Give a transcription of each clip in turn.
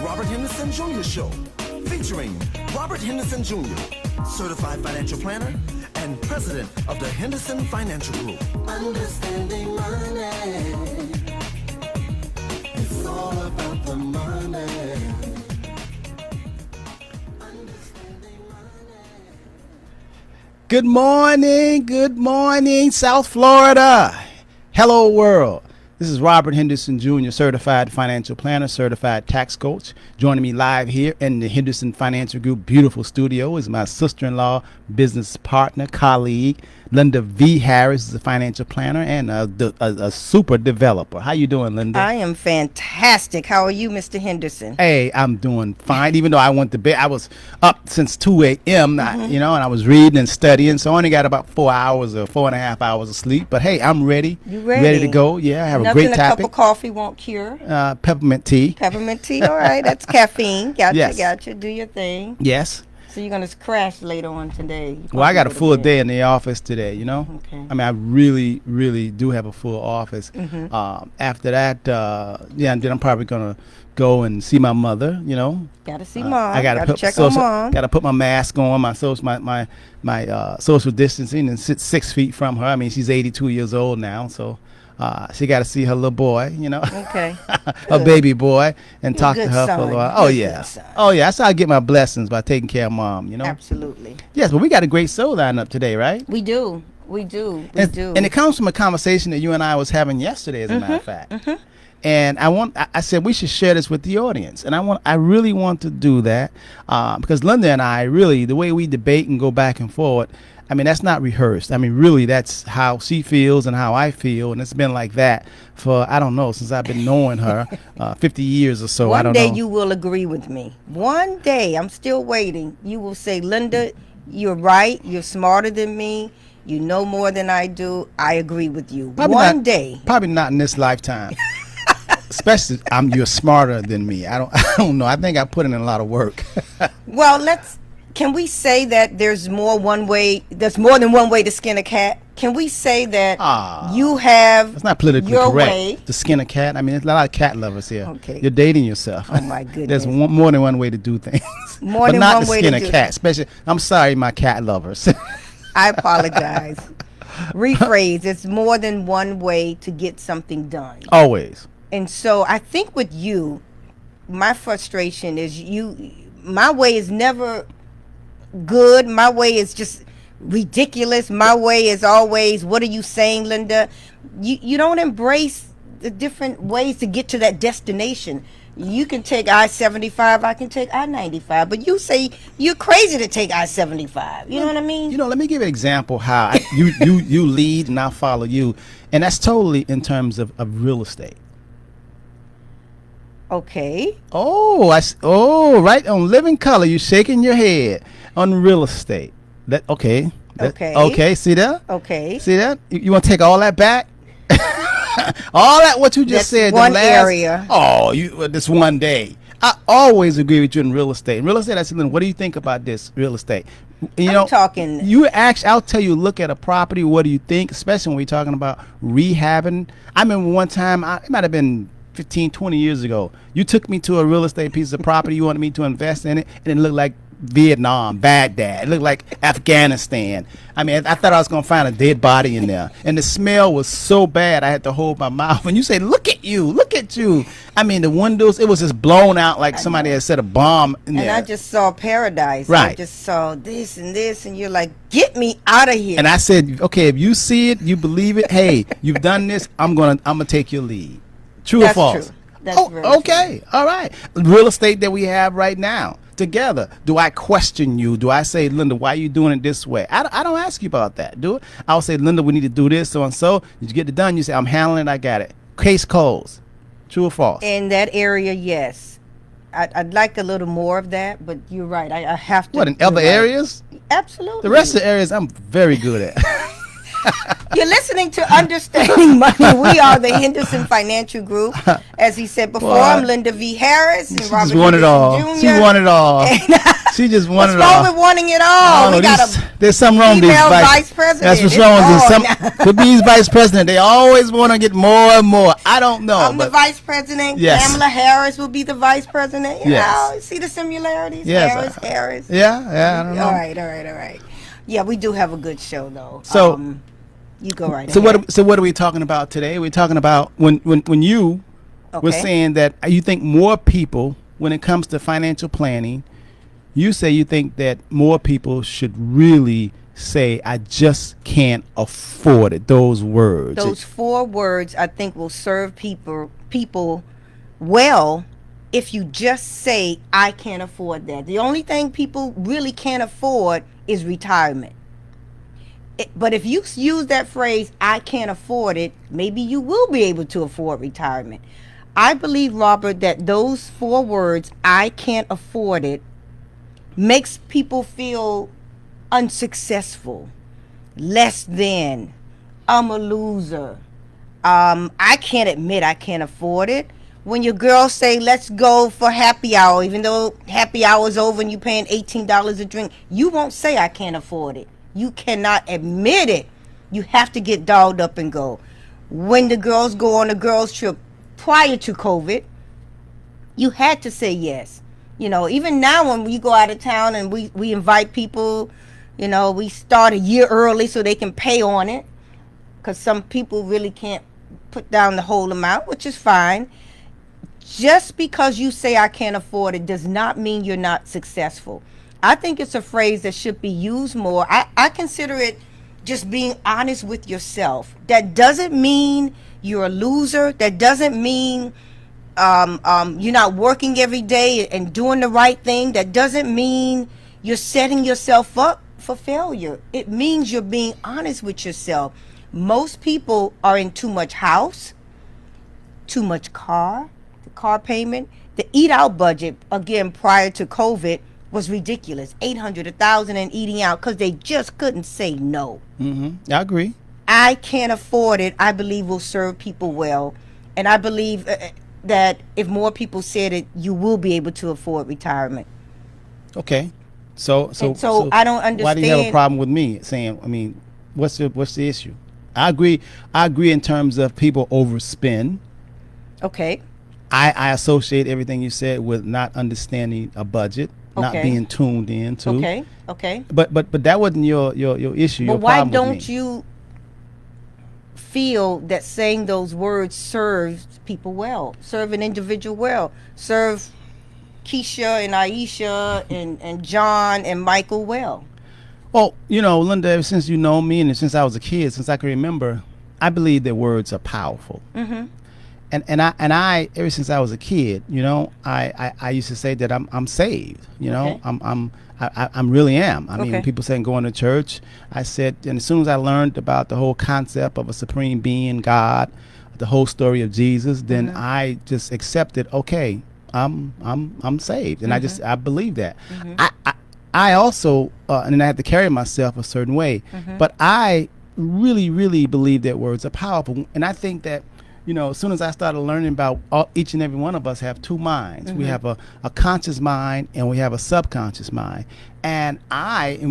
Robert Henderson Jr. Show, featuring Robert Henderson Jr., certified financial planner and president of the Henderson Financial Group. Understanding money. It's all about the money. Good morning, South Florida. Hello, world. This is Robert Henderson Jr., certified financial planner, certified tax coach. Joining me live here in the Henderson Financial Group beautiful studio is my sister-in-law, business partner, colleague, Lynda V. Harris, is a financial planner and a super developer. How you doing, Lynda? I am fantastic. How are you, Mr. Henderson? Hey, I'm doing fine. Even though I went to bed, I was up since 2 a.m., and I was reading and studying, so I only got about 4 hours or 4.5 hours of sleep. But hey, I'm ready. You ready to go. Yeah, I have Nothing a great topic. A cup of coffee won't cure. Peppermint tea. Peppermint tea, all right. That's caffeine. Yes. Gotcha. Do your thing. Yes. So you're going to crash later on today. Well, I got a full day in the office today, Okay. I mean, I really, really do have a full office. After that, and then I'm probably going to go and see my mother, Got to see Mom. I got to check on Mom. Got to put my mask on, my social distancing, and sit 6 feet from her. I mean, she's 82 years old now, so she got to see her little boy, Okay. a baby boy, and You're talk to her for a little while. Oh yeah, that's how I get my blessings, by taking care of Mom. Absolutely. Yes, but we got a great show lined up today, right? We do. And it comes from a conversation that you and I was having yesterday, as a matter of fact. And I said we should share this with the audience, and I really want to do that because Lynda and I really, the way we debate and go back and forward, I mean, that's not rehearsed. I mean, really, that's how she feels and how I feel, and it's been like that for, I don't know, since I've been knowing her, 50 years or so. I don't know. One day you will agree with me. One day, I'm still waiting. You will say, Lynda, you're right. You're smarter than me. You know more than I do. I agree with you. One day. Probably not in this lifetime. Especially, you're smarter than me. I don't know. I think I put in a lot of work. Well, can we say that there's more than one way to skin a cat? Can we say that you have That's not politically your correct. way To skin a cat. I mean, there's a lot of cat lovers here. Okay. You're dating yourself. Oh my goodness. There's more than one way to do things. More but than not one to way skin to a do cat. Especially, I'm sorry, my cat lovers. I apologize. Rephrase. It's more than one way to get something done. Always. And so I think with you, my frustration is my way is never good. My way is just ridiculous. My way is always, what are you saying, Lynda? You don't embrace the different ways to get to that destination. You can take I-75, I can take I-95, but you say you're crazy to take I-75. You know what I mean? Let me give you an example how you lead and I follow you, and that's totally in terms of real estate. Okay. Right on living color. You shaking your head on real estate. Okay. See that? Okay. See that? You want to take all that back? All that what you just said. One area. This one day. I always agree with you in real estate. In real estate, I said, what do you think about this real estate? I'm talking. I'll tell you, look at a property. What do you think? Especially when we're talking about rehabbing. I remember one time, it might have been 15, 20 years ago, you took me to a real estate piece of property. You wanted me to invest in it, and it looked like Vietnam, Baghdad. It looked like Afghanistan. I mean, I thought I was going to find a dead body in there. And the smell was so bad, I had to hold my mouth. And you say, look at you. I mean, the windows, it was just blown out like somebody had set a bomb in there. And I just saw paradise. Right. I just saw this and this, and you're like, get me out of here. And I said, okay, if you see it, you believe it, hey, you've done this, I'm gonna take your lead. True or false? True. That's very okay. True. All right. Real estate that we have right now together. Do I question you? Do I say, Lynda, why are you doing it this way? I don't ask you about that. Do it. I'll say, Lynda, we need to do this, so and so. You get it done. You say, I'm handling it. I got it. Case closed. True or false? In that area, yes. I'd like a little more of that, but you're right. I have to. What, in other areas? Absolutely. The rest of the areas I'm very good at. You're listening to Understanding Money. We are the Henderson Financial Group. As he said before, Boy, I'm Lynda V. Harris and She Robert just won it all. Henderson Jr. She won it all. She just won What's it all. wrong with wanting it all? No, We got a there's something wrong with these female vice president. That's what's It's wrong with on this. now. Could be these vice president. They always want to get more and more. I don't know. I'm the but vice president. Yes. Kamala Harris will be the vice president. You Yes. know, see the similarities? Yes. Harris. yeah, I don't know. All right. Yeah, we do have a good show, though. So- you go right So ahead. what are we talking about today? We're talking about when you were Okay. saying that you think more people, when it comes to financial planning, you say you think that more people should really say, I just can't afford it. Those words. Those 4 words, I think, will serve people well if you just say, I can't afford that. The only thing people really can't afford is retirement. But if you use that phrase, I can't afford it, maybe you will be able to afford retirement. I believe, Robert, that those 4 words, I can't afford it, makes people feel unsuccessful, less than, I'm a loser. I can't admit I can't afford it. When your girls say, let's go for happy hour, even though happy hour is over and you're paying $18 a drink, you won't say I can't afford it. You cannot admit it. You have to get dolled up and go. When the girls go on a girls trip prior to COVID, you had to say yes. You know, even now when we go out of town and we invite people, you know, we start a year early so they can pay on it, because some people really can't put down the whole amount, which is fine. Just because you say I can't afford it does not mean you're not successful. I think it's a phrase that should be used more. I consider it just being honest with yourself. That doesn't mean you're a loser. That doesn't mean you're not working every day and doing the right thing. That doesn't mean you're setting yourself up for failure. It means you're being honest with yourself. Most people are in too much house, too much car, the car payment. The eat out budget, again, prior to COVID, was ridiculous. $800, $1,000 in eating out because they just couldn't say no. Mm-hmm. I agree. I can't afford it, I believe will serve people well. And I believe that if more people said it, you will be able to afford retirement. Okay. So I don't understand. Why do you have a problem with me saying, I mean, what's the issue? I agree in terms of people overspend. Okay. I associate everything you said with not understanding a budget, not Okay. being tuned in to. Okay. But that wasn't your issue. But your why problem with don't me. you feel that saying those words serves people well, serve an individual well, serve Keisha and Aisha and John and Michael well? Well, you know, Lynda, ever since you know me and since I was a kid, since I can remember, I believe that words are powerful. Mm-hmm. And I ever since I was a kid, you know, I used to say that I'm saved. You know, Okay. I really am. I mean, Okay. when people saying going to church, I said, and as soon as I learned about the whole concept of a supreme being, God, the whole story of Jesus, then Mm-hmm. I just accepted. Okay, I'm saved, and I believe that. Mm-hmm. I also and I had to carry myself a certain way, Mm-hmm. but I really believe that words are powerful, and I think that. You know, as soon as I started learning about each and every one of us have 2 minds. We have a conscious mind and we have a subconscious mind. And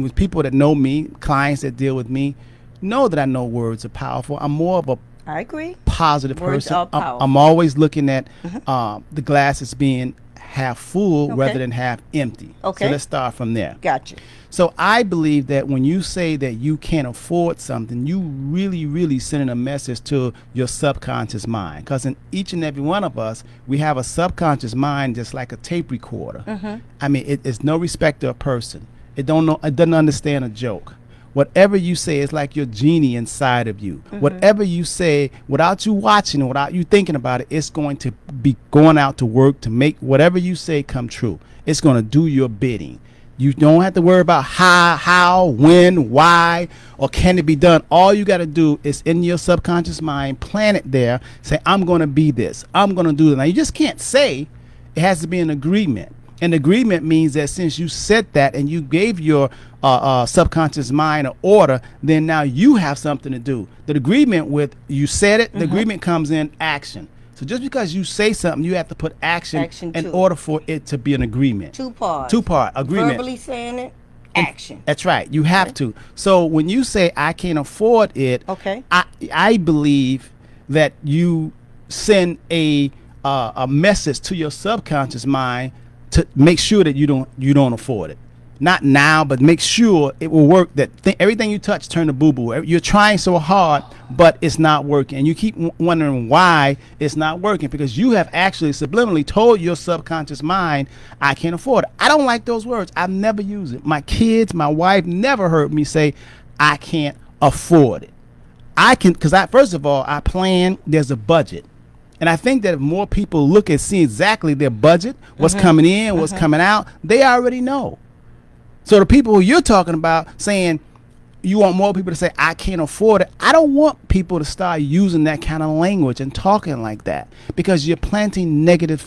with people that know me, clients that deal with me, know that I know words are powerful. I'm more of a I agree. positive Words person. are powerful. I'm always looking at the glass as being half full rather than half empty. Okay. So let's start from there. Gotcha. So I believe that when you say that you can't afford something, you really sending a message to your subconscious mind. Because in each and every one of us, we have a subconscious mind just like a tape recorder. I mean, it's no respecter of person. It doesn't understand a joke. Whatever you say is like your genie inside of you. Whatever you say, without you watching, without you thinking about it, it's going to be going out to work to make whatever you say come true. It's going to do your bidding. You don't have to worry about how, when, why, or can it be done. All you got to do is in your subconscious mind, plant it there, say, I'm going to be this. I'm going to do that. Now, you just can't say. It has to be an agreement. An agreement means that since you said that and you gave your subconscious mind an order, then now you have something to do. The agreement with you said it, the agreement comes in action. So just because you say something, you have to put action in order for it to be an agreement. Two-part agreement. Verbally saying it, action. That's right. You have to. So when you say I can't afford it, I believe that you send a message to your subconscious mind to make sure that you don't afford it. Not now, but make sure it will work. That everything you touch turn to boo-boo. You're trying so hard, but it's not working. And you keep wondering why it's not working, because you have actually subliminally told your subconscious mind, I can't afford it. I don't like those words. I've never used it. My kids, my wife never heard me say, I can't afford it. I can, because first of all, I plan, there's a budget. And I think that if more people look and see exactly their budget, what's coming in, what's coming out, they already know. So the people who you're talking about saying you want more people to say, I can't afford it. I don't want people to start using that kind of language and talking like that, because you're planting negative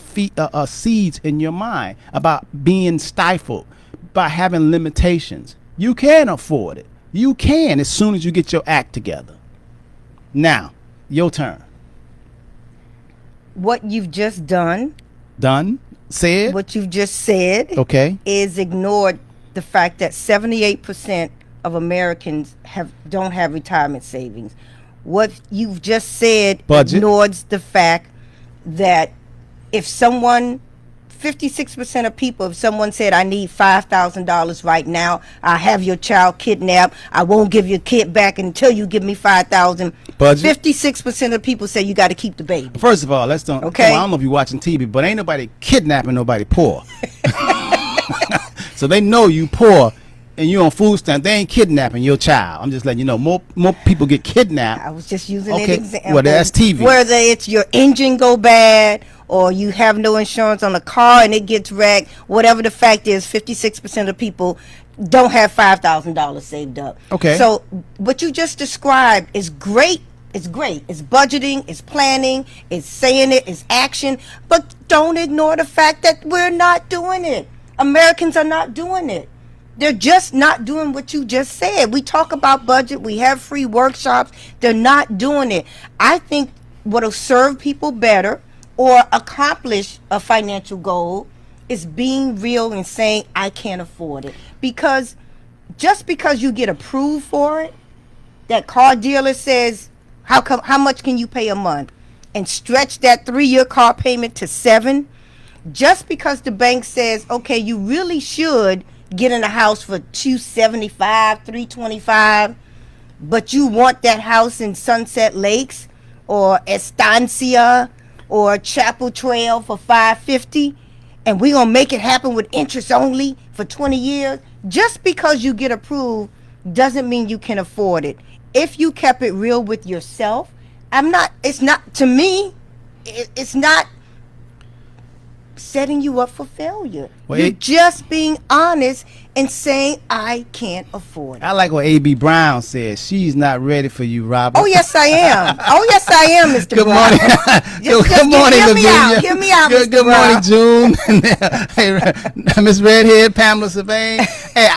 seeds in your mind about being stifled, by having limitations. You can afford it. You can, as soon as you get your act together. Now, your turn. What you've just done. Said. What you've just said. Okay. Is ignored the fact that 78% of Americans don't have retirement savings. What you've just said ignores the fact that if 56% of people, if someone said, I need $5,000 right now, I have your child kidnapped, I won't give your kid back until you give me $5,000. 56% of people say you got to keep the baby. First of all, let's don't. Okay. I don't know if you're watching TV, but ain't nobody kidnapping nobody poor. So they know you poor and you on food stamp. They ain't kidnapping your child. I'm just letting you know, more people get kidnapped. I was just using an example. Well, that's TV. Whether it's your engine go bad or you have no insurance on a car and it gets wrecked, whatever the fact is, 56% of people don't have $5,000 saved up. Okay. So what you just described is great. It's great. It's budgeting, it's planning, it's saying it, it's action. But don't ignore the fact that we're not doing it. Americans are not doing it. They're just not doing what you just said. We talk about budget. We have free workshops. They're not doing it. I think what'll serve people better or accomplish a financial goal is being real and saying, I can't afford it. Because just because you get approved for it, that car dealer says, how much can you pay a month? And stretch that 3-year car payment to 7. Just because the bank says, okay, you really should get in a house for $275, $325, but you want that house in Sunset Lakes or Estancia or Chapel Trail for $550, and we're gonna make it happen with interest only for 20 years. Just because you get approved doesn't mean you can afford it. If you kept it real with yourself, it's not setting you up for failure. You're just being honest and saying, I can't afford it. I like what A.B. Brown says. She's not ready for you, Robert. Oh, yes, I am. Mr. Good Brown. morning. Good morning, Lavinia. Hear me out, Mr. Good Brown. morning, June. Hey, Miss Redhead, Pamela Sylvain. Hey,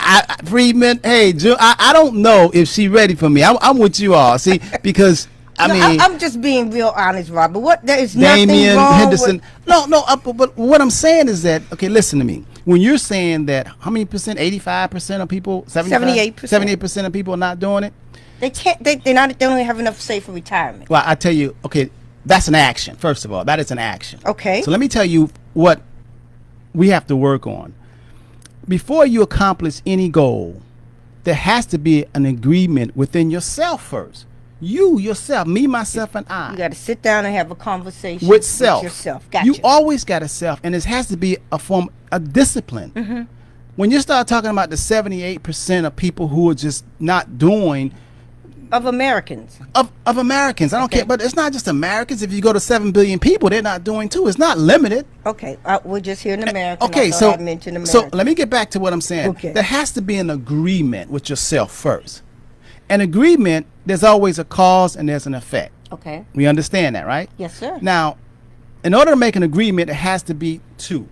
Friedman. Hey, June. I don't know if she's ready for me. I'm with you all. See, because I'm just being real honest, Robert. There is Damian, nothing wrong Henderson. with... But what I'm saying is that, okay, listen to me. When you're saying that, how many percent? 85% of people, 78% of people are not doing it. They can't. They don't have enough save for retirement. Well, I tell you, okay, that's an action. First of all, that is an action. Okay. So let me tell you what we have to work on. Before you accomplish any goal, there has to be an agreement within yourself first. You, yourself, me, myself, and I. You got to sit down and have a conversation with self. Yourself. Gotcha. You always got a self, and it has to be a form of discipline. Mm-hmm. When you start talking about the 78% of people who are just not doing, of Americans, of Americans, I don't care, but it's not just Americans. If you go to 7 billion people, they're not doing too. It's not limited. Okay, we're just here in America. Okay, so let me get back to what I'm saying. Okay. There has to be an agreement with yourself first. An agreement, there's always a cause and there's an effect. Okay. We understand that, right? Yes, sir. Now, in order to make an agreement, it has to be two.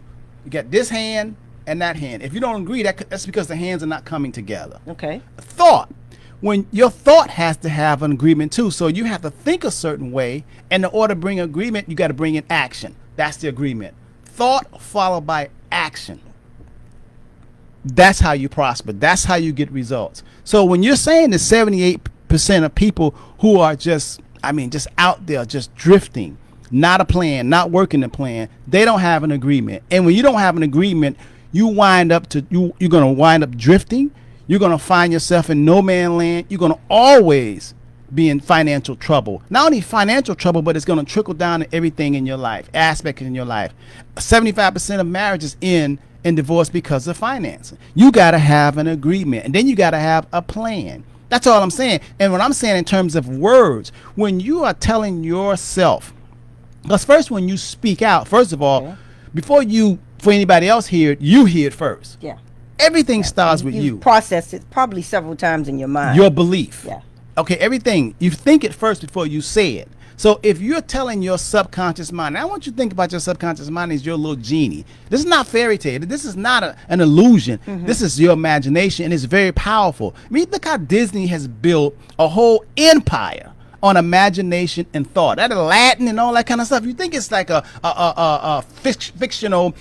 You got this hand and that hand. If you don't agree, that's because the hands are not coming together. Okay. Thought. When your thought has to have an agreement too, so you have to think a certain way, and in order to bring agreement, you got to bring in action. That's the agreement. Thought followed by action. That's how you prosper. That's how you get results. So when you're saying that 78% of people who are just out there, just drifting, not a plan, not working the plan, they don't have an agreement. And when you don't have an agreement, you're going to wind up drifting. You're going to find yourself in no man land. You're going to always be in financial trouble. Not only financial trouble, but it's going to trickle down to everything in your life, aspects in your life. 75% of marriages end in divorce because of finance. You got to have an agreement, and then you got to have a plan. That's all I'm saying. And what I'm saying in terms of words, when you are telling yourself, because first when you speak out, first of all, before anybody else hear it, you hear it first. Yeah. Everything starts with you. Processed it probably several times in your mind. Your belief. Yeah. Okay, everything. You think it first before you say it. So if you're telling your subconscious mind, I want you to think about your subconscious mind as your little genie. This is not fairy tale. This is not an illusion. Mm-hmm. This is your imagination, and it's very powerful. I mean, look how Disney has built a whole empire on imagination and thought. That Aladdin and all that kind of stuff. You think it's like a fictional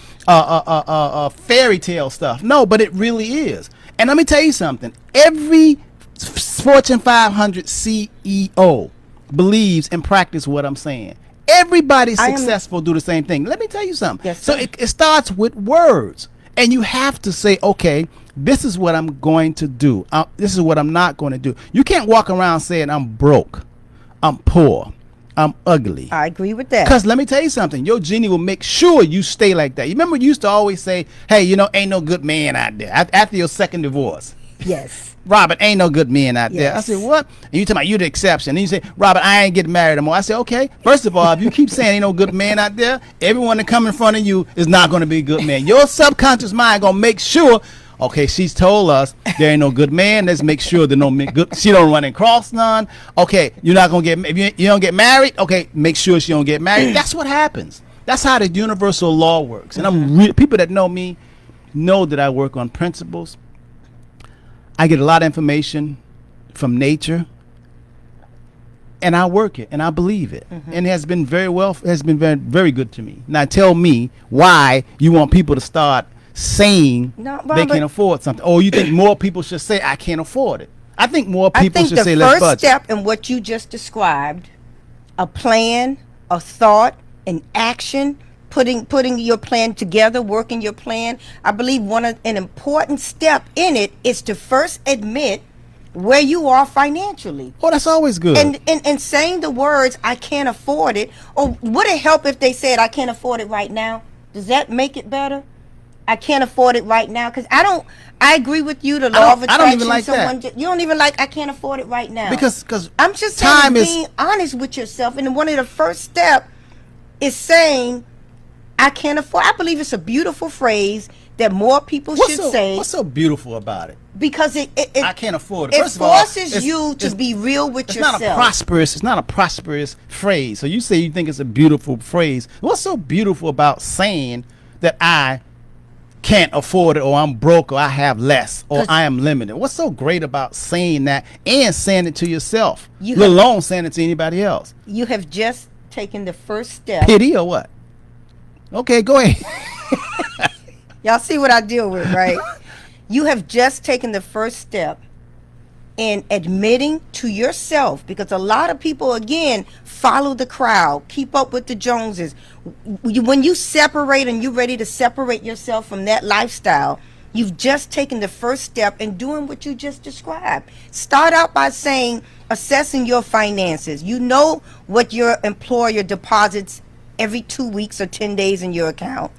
fairy tale stuff. No, but it really is. And let me tell you something. Every Fortune 500 CEO believes and practice what I'm saying. Everybody successful do the same thing. Let me tell you something. Yes, so it starts with words. And you have to say, okay, this is what I'm going to do. This is what I'm not going to do. You can't walk around saying I'm broke. I'm poor. I'm ugly. I agree with that. Because let me tell you something. Your genie will make sure you stay like that. You remember you used to always say, hey, ain't no good man out there. After your second divorce. Yes. Robert, ain't no good men out there. Yes. I said, what? And you talking about you the exception. And you say, Robert, I ain't getting married anymore. I said, okay. First of all, if you keep saying ain't no good man out there, everyone that come in front of you is not going to be a good man. Your subconscious mind going to make sure, okay, she's told us there ain't no good man. Let's make sure there no good. She don't run and cross none. Okay, you're not going to get, if you don't get married, okay, make sure she don't get married. That's what happens. That's how the universal law works. And people that know me know that I work on principles. I get a lot of information from nature, and I work it, and I believe it, and it has been very, very good to me. Now tell me why you want people to start saying they can afford something, or you think more people should say I can't afford it. I think more people should say let's budget. I think the first step in what you just described, a plan, a thought, an action, putting your plan together, working your plan. I believe an important step in it is to first admit where you are financially. Oh, that's always good. And saying the words, I can't afford it. Or would it help if they said, I can't afford it right now? Does that make it better? I can't afford it right now. Because I agree with you, the law of attraction. I don't even like that. You don't even like, I can't afford it right now. Because I'm just saying, being honest with yourself. And one of the first steps is saying, I can't afford. I believe it's a beautiful phrase that more people should say. What's so beautiful about it? Because I can't afford it. It First of all, forces you to be real with yourself. It's not a prosperous phrase. So you say you think it's a beautiful phrase. What's so beautiful about saying that I can't afford it, or I'm broke, or I have less, or I am limited? What's so great about saying that and saying it to yourself, let alone saying it to anybody else? You have just taken the first step. Pity or what? Okay, go ahead. Y'all see what I deal with, right? You have just taken the first step in admitting to yourself, because a lot of people, again, follow the crowd, keep up with the Joneses. When you separate and you're ready to separate yourself from that lifestyle, you've just taken the first step in doing what you just described. Start out by assessing your finances. You know what your employer deposits every 2 weeks or 10 days in your account.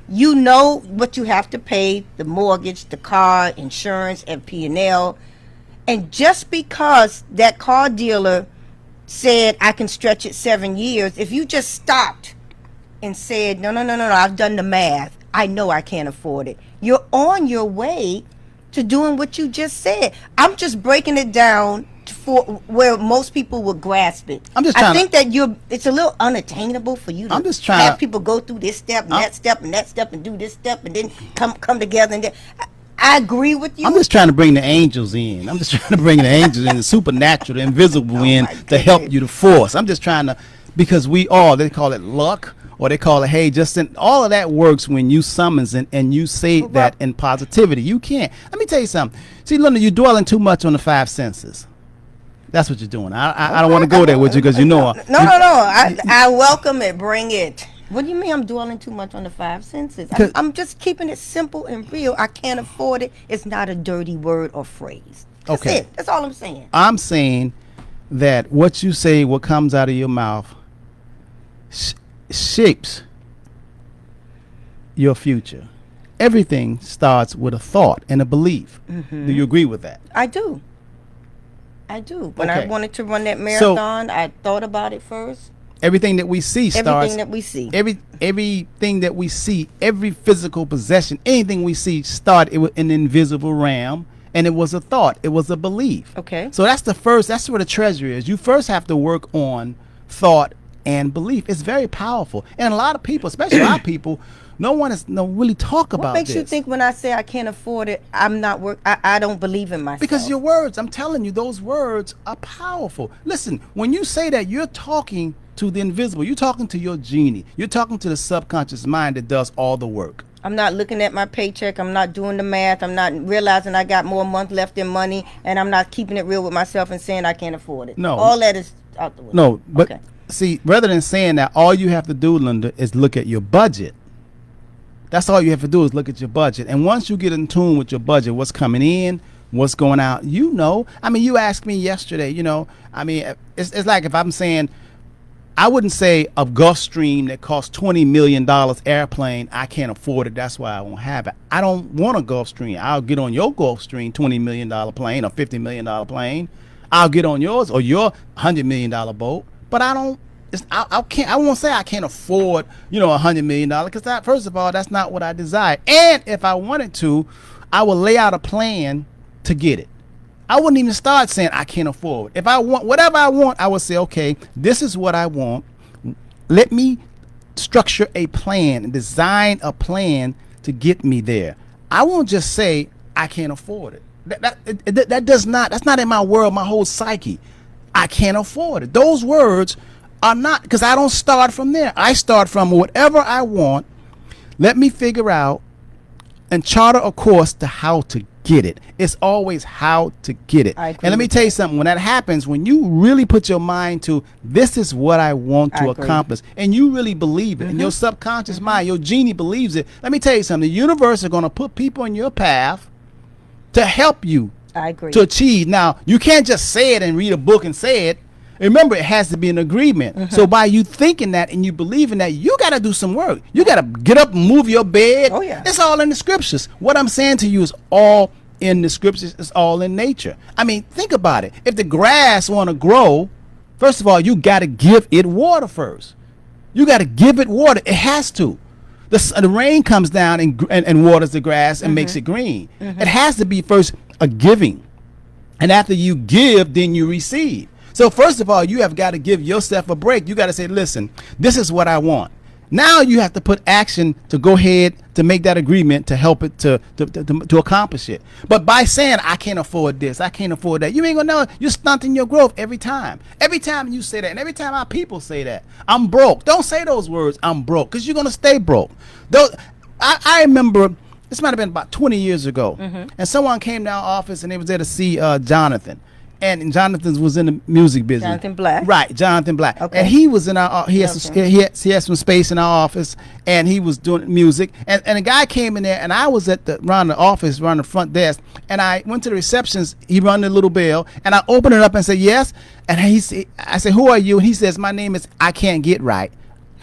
You know what you have to pay, the mortgage, the car, insurance, and P&L. And just because that car dealer said, I can stretch it 7 years, if you just stopped and said, no, I've done the math, I know I can't afford it, you're on your way to doing what you just said. I'm just breaking it down for where most people would grasp it. I'm just I trying think that it's a little unattainable for you to I'm just trying have to- people go through this step and that step and that step and do this step and then come together and then. I agree with you. I'm just trying to bring the angels in. I'm just trying to bring the angels in, the supernatural, the invisible in my to help goodness. you to force. I'm just trying to, because they call it luck, or they call it, hey, all of that works when you summons and you say that in positivity. You can't. Let me tell you something. See, Lynda, you're dwelling too much on the five senses. That's what you're doing. I don't want to go there with you because you know. No. I welcome it. Bring it. What do you mean I'm dwelling too much on the five senses? I'm just keeping it simple and real. I can't afford it. It's not a dirty word or phrase. That's Okay. it. That's all I'm saying. I'm saying that what you say, what comes out of your mouth, shapes your future. Everything starts with a thought and a belief. Do you agree with that? I do. When I Okay. wanted to run that marathon, I thought about it first. Everything that we see starts. Everything that we see. Everything that we see, every physical possession, anything we see, started in the invisible realm, and it was a thought. It was a belief. Okay. So that's that's where the treasure is. You first have to work on thought and belief. It's very powerful, and a lot of people, especially our people, no one is really talk about What makes this. you think when I say I can't afford it, I'm not I don't believe in myself? Because your words, I'm telling you, those words are powerful. Listen, when you say that, you're talking to the invisible. You're talking to your genie. You're talking to the subconscious mind that does all the work. I'm not looking at my paycheck. I'm not doing the math. I'm not realizing I got more month left in money, and I'm not keeping it real with myself and saying I can't afford it. No. All that is out the window. No, but Okay. see, rather than saying that, all you have to do, Lynda, is look at your budget. That's all you have to do is look at your budget. And once you get in tune with your budget, what's coming in, what's going out, I mean, you asked me yesterday, I mean, it's like if I'm saying, I wouldn't say a Gulfstream that costs $20 million airplane, I can't afford it, that's why I won't have it. I don't want a Gulfstream. I'll get on your Gulfstream $20 million plane or $50 million plane. I'll get on yours or your $100 million boat, but I won't say I can't afford, $100 million, because first of all, that's not what I desire. And if I wanted to, I would lay out a plan to get it. I wouldn't even start saying I can't afford it. If I want whatever I want, I would say, okay, this is what I want. Let me structure a plan and design a plan to get me there. I won't just say I can't afford it. That's not in my world, my whole psyche. I can't afford it. Those words are not, because I don't start from there. I start from whatever I want. Let me figure out and charter a course to how to get it. It's always how to get it. I agree And let me with tell you something, when that happens, when you really put your mind to this is what I want to I agree. accomplish, and you really believe it, and your subconscious mind, your genie believes it, let me tell you something, the universe is going to put people in your path to help you I agree. to achieve. Now, you can't just say it and read a book and say it. Remember, it has to be an agreement. So by you thinking that and you believing that, you got to do some work. You got to get up and move your bed. Oh, yeah. It's all in the scriptures. What I'm saying to you is all in the scriptures. It's all in nature. I mean, think about it. If the grass want to grow, first of all, you got to give it water first. You got to give it water. It has to. The rain comes down and waters the grass and makes it green. It has to be first a giving. And after you give, then you receive. So first of all, you have got to give yourself a break. You got to say, listen, this is what I want. Now you have to put action to go ahead to make that agreement to help it to accomplish it. But by saying, I can't afford this, I can't afford that, you ain't going to know. You're stunting your growth every time. Every time you say that, and every time our people say that, I'm broke. Don't say those words, I'm broke, because you're going to stay broke. I remember, this might have been about 20 years ago, and someone came down office and they was there to see Jonathan. And Jonathan was in the music business. Jonathan Black. Right, Jonathan Black. Okay. And he was in our, he has some space in our office, and he was doing music. And a guy came in there, and I was around the office, around the front desk, and I went to the receptions. He rang the little bell, and I opened it up and said, yes. And I said, who are you? And he says, my name is I Can't Get Right.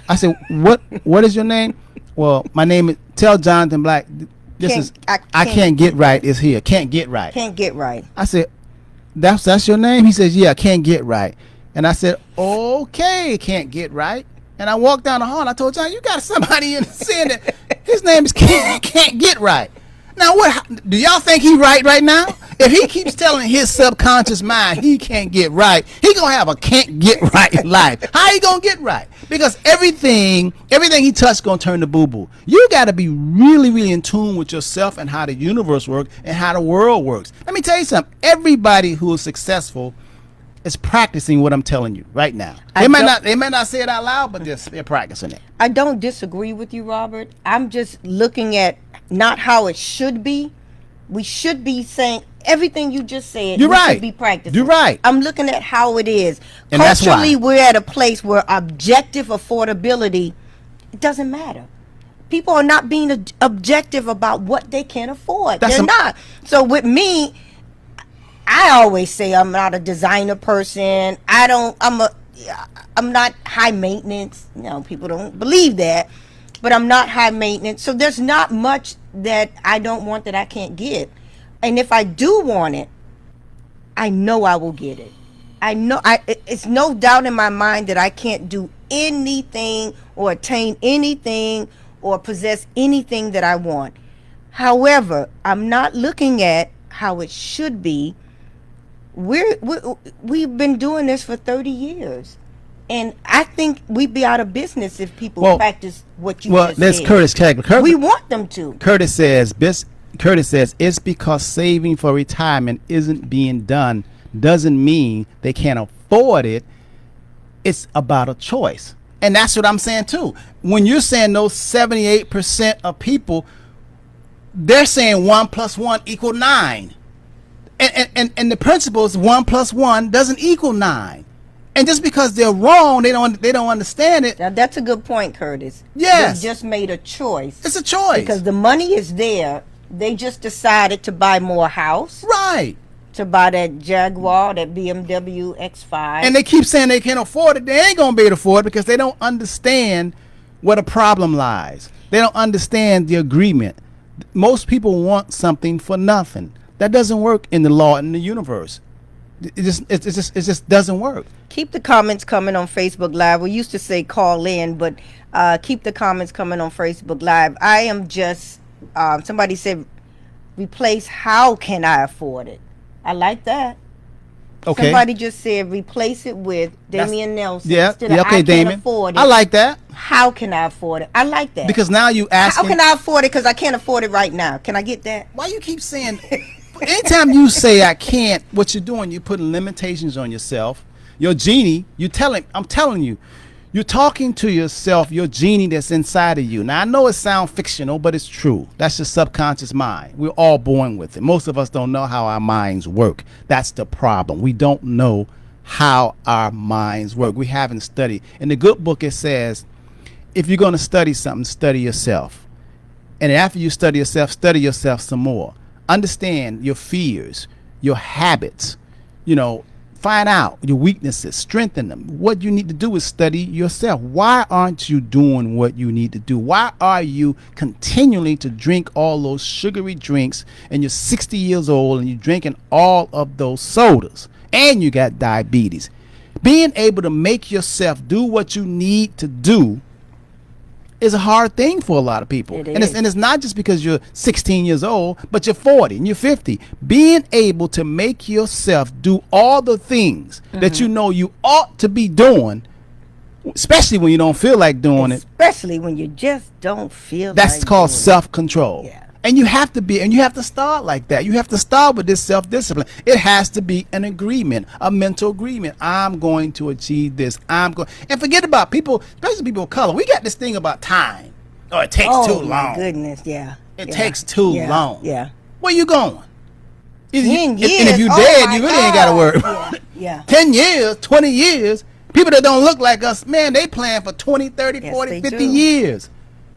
I said, what is your name? Well, my name is, tell Jonathan Black, I Can't Get Right is here. Can't Get Right. Can't get right. I said, that's your name? He says, yeah, Can't Get Right. And I said, okay, Can't Get Right. And I walked down the hall and I told John, you got somebody in saying that his name is Can't Get Right. Now, what do y'all think he right now? If he keeps telling his subconscious mind he can't get right, he gonna have a can't get right life. How he gonna get right? Because everything he touches gonna turn to boo boo. You got to be really, really in tune with yourself and how the universe works and how the world works. Let me tell you something. Everybody who is successful is practicing what I'm telling you right now. They might not say it out loud, but they're practicing it. I don't disagree with you, Robert. I'm just looking at not how it should be. We should be saying everything you just said. You're right. Should be practicing. You're right. I'm looking at how it is. And that's why. Culturally, we're at a place where objective affordability, it doesn't matter. People are not being objective about what they can afford. They're not. So with me, I always say I'm not a designer person. I'm not high maintenance. You know, people don't believe that, but I'm not high maintenance. So there's not much that I don't want that I can't get. And if I do want it, I know I will get it. It's no doubt in my mind that I can't do anything or attain anything or possess anything that I want. However, I'm not looking at how it should be. We've been doing this for 30 years, and I think we'd be out of business if people practice what you just said. Well, there's Curtis. We want them to. Curtis says it's because saving for retirement isn't being done doesn't mean they can't afford it. It's about a choice, and that's what I'm saying too. When you're saying those 78% of people, they're saying 1 + 1 = 9. And the principle is 1 + 1 doesn't equal 9, and just because they're wrong, they don't understand it. Now that's a good point, Curtis. Yes, they just made a choice. It's a choice because the money is there. They just decided to buy more house, right? To buy that Jaguar, that BMW X5, and they keep saying they can't afford it. They ain't gonna be able to afford it because they don't understand where the problem lies. They don't understand the agreement. Most people want something for nothing. That doesn't work in the law and the universe. It just doesn't work. Keep the comments coming on Facebook Live. We used to say call in, but keep the comments coming on Facebook Live. I am just somebody said replace how can I afford it? I like that. Okay. Somebody just said replace it with Damian Nelson. Yeah. Instead of Okay, I Damien. can't afford it. I like that. How can I afford it? I like that. Because now you asking. How can I afford it? Because I can't afford it right now. Can I get that? Why you keep saying? Anytime you say I can't, what you're doing, you're putting limitations on yourself. Your genie, I'm telling you, you're talking to yourself, your genie that's inside of you. Now, I know it sounds fictional, but it's true. That's your subconscious mind. We're all born with it. Most of us don't know how our minds work. That's the problem. We don't know how our minds work. We haven't studied. In the good book, it says, if you're going to study something, study yourself. And after you study yourself some more. Understand your fears, your habits, find out your weaknesses, strengthen them. What you need to do is study yourself. Why aren't you doing what you need to do? Why are you continually to drink all those sugary drinks and you're 60 years old and you're drinking all of those sodas and you got diabetes? Being able to make yourself do what you need to do is a hard thing for a lot of people. And it's not just because you're 16 years old, but you're 40 and you're 50. Being able to make yourself do all the things that you know you ought to be doing, especially when you don't feel like doing it. Especially when you just don't feel That's like called doing it. self-control. Yeah. And you have to start like that. You have to start with this self-discipline. It has to be an agreement, a mental agreement. I'm going to achieve this. And forget about people, especially people of color. We got this thing about time. Oh, it takes too long. Oh, my goodness, yeah. It takes too long. Yeah. Where you going? 10 years. And if you dead, you really ain't got to worry about it. Yeah. 10 years, 20 years. People that don't look like us, man, they plan for 20, 30, 40, 50 years.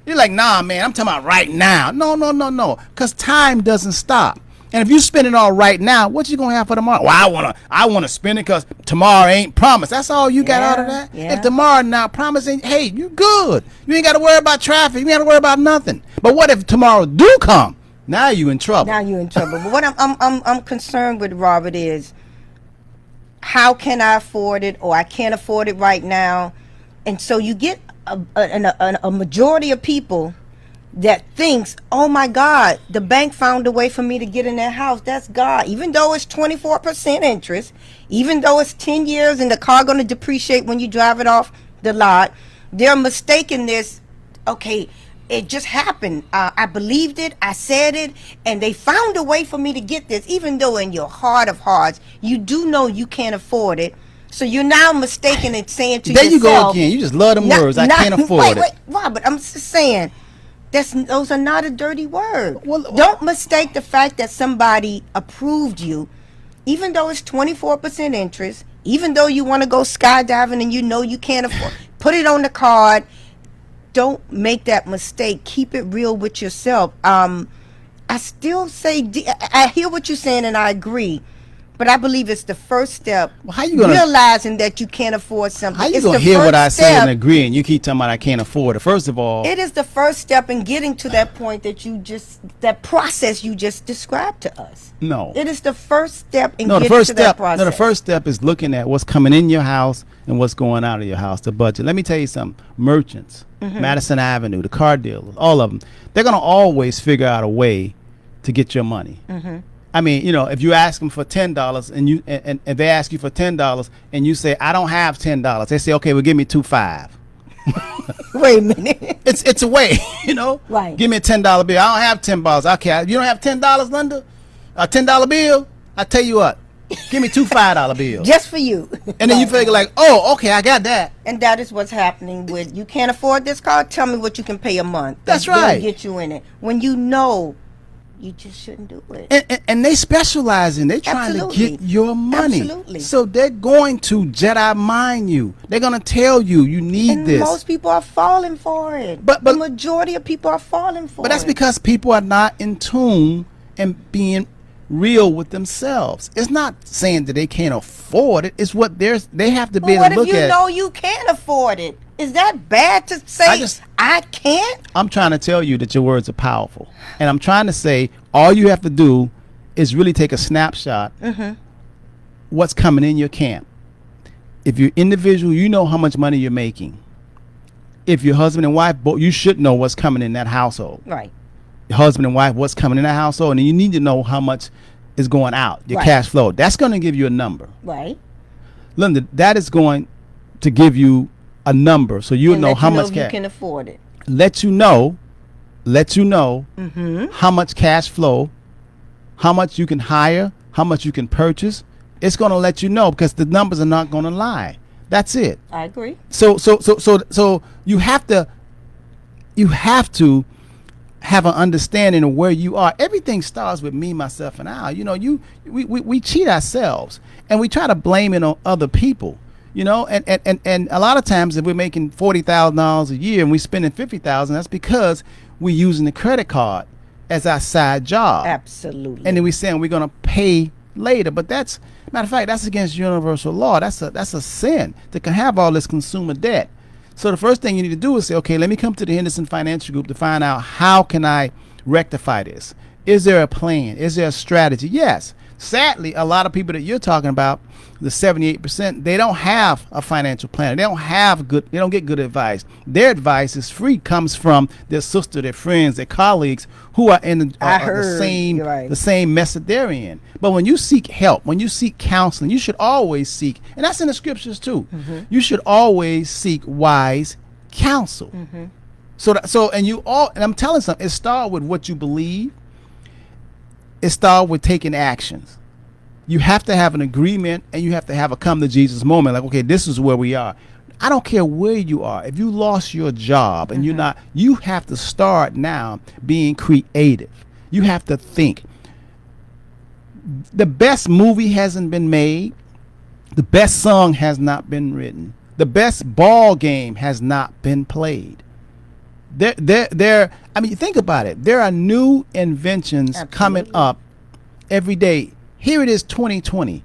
You're like, nah, man, I'm talking about right now. No. Because time doesn't stop. And if you spend it all right now, what you going to have for tomorrow? Well, I want to spend it because tomorrow ain't promised. That's all you got out of that? Yeah. If tomorrow not promising, hey, you good. You ain't got to worry about traffic. You ain't got to worry about nothing. But what if tomorrow do come? Now you in trouble. But what I'm concerned with, Robert, is how can I afford it, or I can't afford it right now. And so you get a majority of people that thinks, oh my God, the bank found a way for me to get in that house. That's God. Even though it's 24% interest, even though it's 10 years and the car going to depreciate when you drive it off the lot, they're mistaking this. Okay, it just happened. I believed it. I said it. And they found a way for me to get this, even though in your heart of hearts, you do know you can't afford it. So you're now mistaken and saying to yourself. There you go again. You just love them words. I can't afford it. Wait, Robert, I'm just saying. Those are not a dirty word. Well, don't mistake the fact that somebody approved you, even though it's 24% interest, even though you want to go skydiving and you know you can't afford, put it on the card. Don't make that mistake. Keep it real with yourself. I still say, I hear what you're saying and I agree. But I believe it's the first step. Well, how you gonna realizing that you can't afford something? How you gonna hear what I say and agree, and you keep talking about I can't afford it? First of all, it is the first step in getting to that point that process you just described to us. No, it is the first step in getting to that process. No, the first step is looking at what's coming in your house and what's going out of your house. The budget. Let me tell you something. Merchants, Madison Avenue, the car dealers, all of them, they're gonna always figure out a way to get your money. I mean, if you ask them for $10 and you and they ask you for $10 and you say I don't have $10, they say okay, well give me $2.5. Wait a minute. It's a way, Right. Give me a $10 bill. I don't have $10. Okay, you don't have $10, Lynda? A $10 bill? I tell you what, give me two $5 bills. Just for you. And then you figure like, oh, okay, I got that. And that is what's happening with you can't afford this car. Tell me what you can pay a month. That's right. Get you in it when you know. You just shouldn't do it. And they specialize in. They're trying to get your money. Absolutely. So they're going to Jedi mind you. They're going to tell you need and this. Most people are falling for it. But the majority of people are falling for it. But that's because people are not in tune and being real with themselves. It's not saying that they can't afford it. It's what they have to be able to look at. What if you know you can't afford it? Is that bad to say I can't? I'm trying to tell you that your words are powerful. And I'm trying to say all you have to do is really take a snapshot what's coming in your camp. If you're individual, you know how much money you're making. If you're husband and wife, both, you should know what's coming in that household. Right. Your husband and wife, what's coming in that household, and then you need to know how much is going out, your cash flow. That's going to give you a number. Right. Lynda, that is going to give you a number so you'll know how much cash. You can afford it. Let you know how much cash flow, how much you can hire, how much you can purchase. It's going to let you know because the numbers are not going to lie. That's it. I agree. So you have to have an understanding of where you are. Everything starts with me, myself, and I. We cheat ourselves and we try to blame it on other people. And a lot of times if we're making $40,000 a year and we're spending $50,000, that's because we're using the credit card as our side job. Absolutely. And then we're saying we're going to pay later. But matter of fact, that's against universal law. That's a sin to have all this consumer debt. So the first thing you need to do is say, okay, let me come to the Henderson Financial Group to find out how can I rectify this. Is there a plan? Is there a strategy? Yes. Sadly, a lot of people that you're talking about, the 78%, they don't have a financial plan. They don't get good advice. Their advice is free, comes from their sister, their friends, their colleagues who are in the same mess that they're in. But when you seek help, when you seek counseling, you should always seek, and that's in the scriptures too. You should always seek wise counsel. And I'm telling something, it starts with what you believe. It starts with taking actions. You have to have an agreement and you have to have a come to Jesus moment. Like, okay, this is where we are. I don't care where you are. If you lost your job and you have to start now being creative. You have to think. The best movie hasn't been made. The best song has not been written. The best ball game has not been played. I mean, think about it. There are new inventions coming up every day. Here it is, 2020.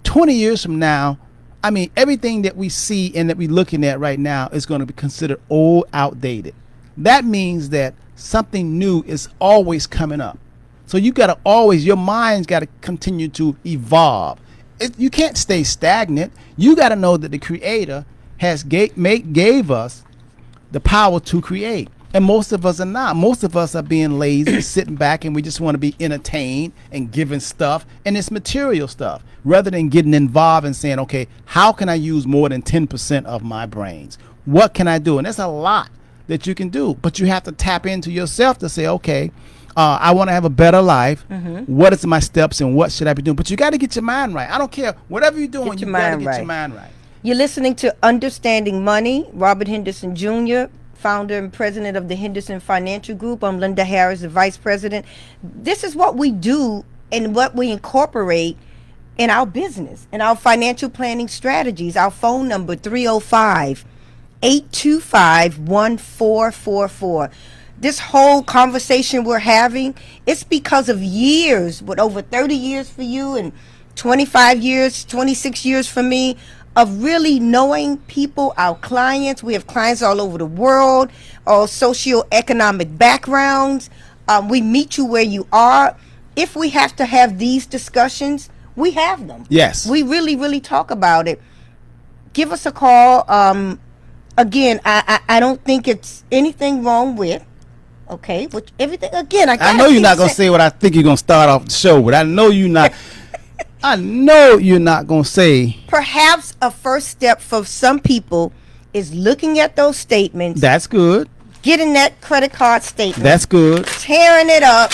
20 years from now, I mean, everything that we see and that we're looking at right now is going to be considered old, outdated. That means that something new is always coming up. So you got to always, your mind's got to continue to evolve. You can't stay stagnant. You got to know that the Creator gave us the power to create. And most of us are not. Most of us are being lazy, sitting back, and we just want to be entertained and given stuff, and it's material stuff, rather than getting involved and saying, okay, how can I use more than 10% of my brains? What can I do? And there's a lot that you can do, but you have to tap into yourself to say, okay, I want to have a better life. What is my steps and what should I be doing? But you got to get your mind right. I don't care. Whatever you're doing, you got to get your mind right. You're listening to Understanding Money. Robert Henderson Jr., founder and president of the Henderson Financial Group. I'm Lynda Harris, the vice president. This is what we do and what we incorporate in our business, in our financial planning strategies. Our phone number, 305-825-1444. This whole conversation we're having, it's because of years, with over 30 years for you and 25 years, 26 years for me, of really knowing people, our clients. We have clients all over the world, all socioeconomic backgrounds. We meet you where you are. If we have to have these discussions, we have them. Yes. We really, really talk about it. Give us a call. Again, I don't think it's anything wrong with, okay, which everything, again, I know you're not going to say what I think you're going to start off the show with. I know you're not. I know you're not going to say. Perhaps a first step for some people is looking at those statements. That's good. Getting that credit card statement. That's good. Tearing it up.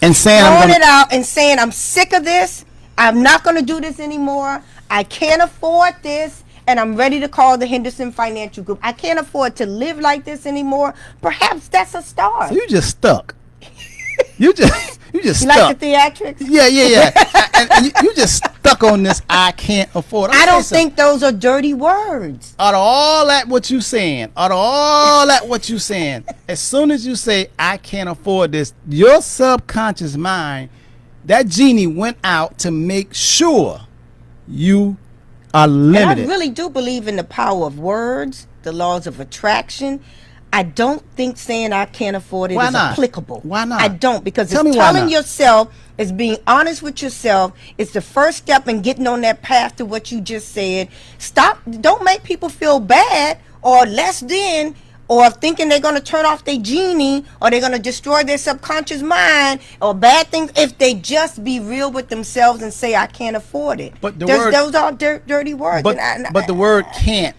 And saying throwing it out and saying, I'm sick of this. I'm not going to do this anymore. I can't afford this. And I'm ready to call the Henderson Financial Group. I can't afford to live like this anymore. Perhaps that's a start. So you just stuck. You just stuck. Like the theatrics? Yeah. and you just stuck on this. I can't afford. I don't think those are dirty words. Out of all that what you saying, as soon as you say I can't afford this, your subconscious mind, that genie went out to make sure you are limited. And I really do believe in the power of words, the laws of attraction. I don't think saying I can't afford it is applicable. Why not? I don't, because it's telling yourself, it's being honest with yourself. It's the first step in getting on that path to what you just said. Stop. Don't make people feel bad or less than, or thinking they're going to turn off their genie, or they're going to destroy their subconscious mind, or bad things, if they just be real with themselves and say, I can't afford it. But those are dirty words. But the word can't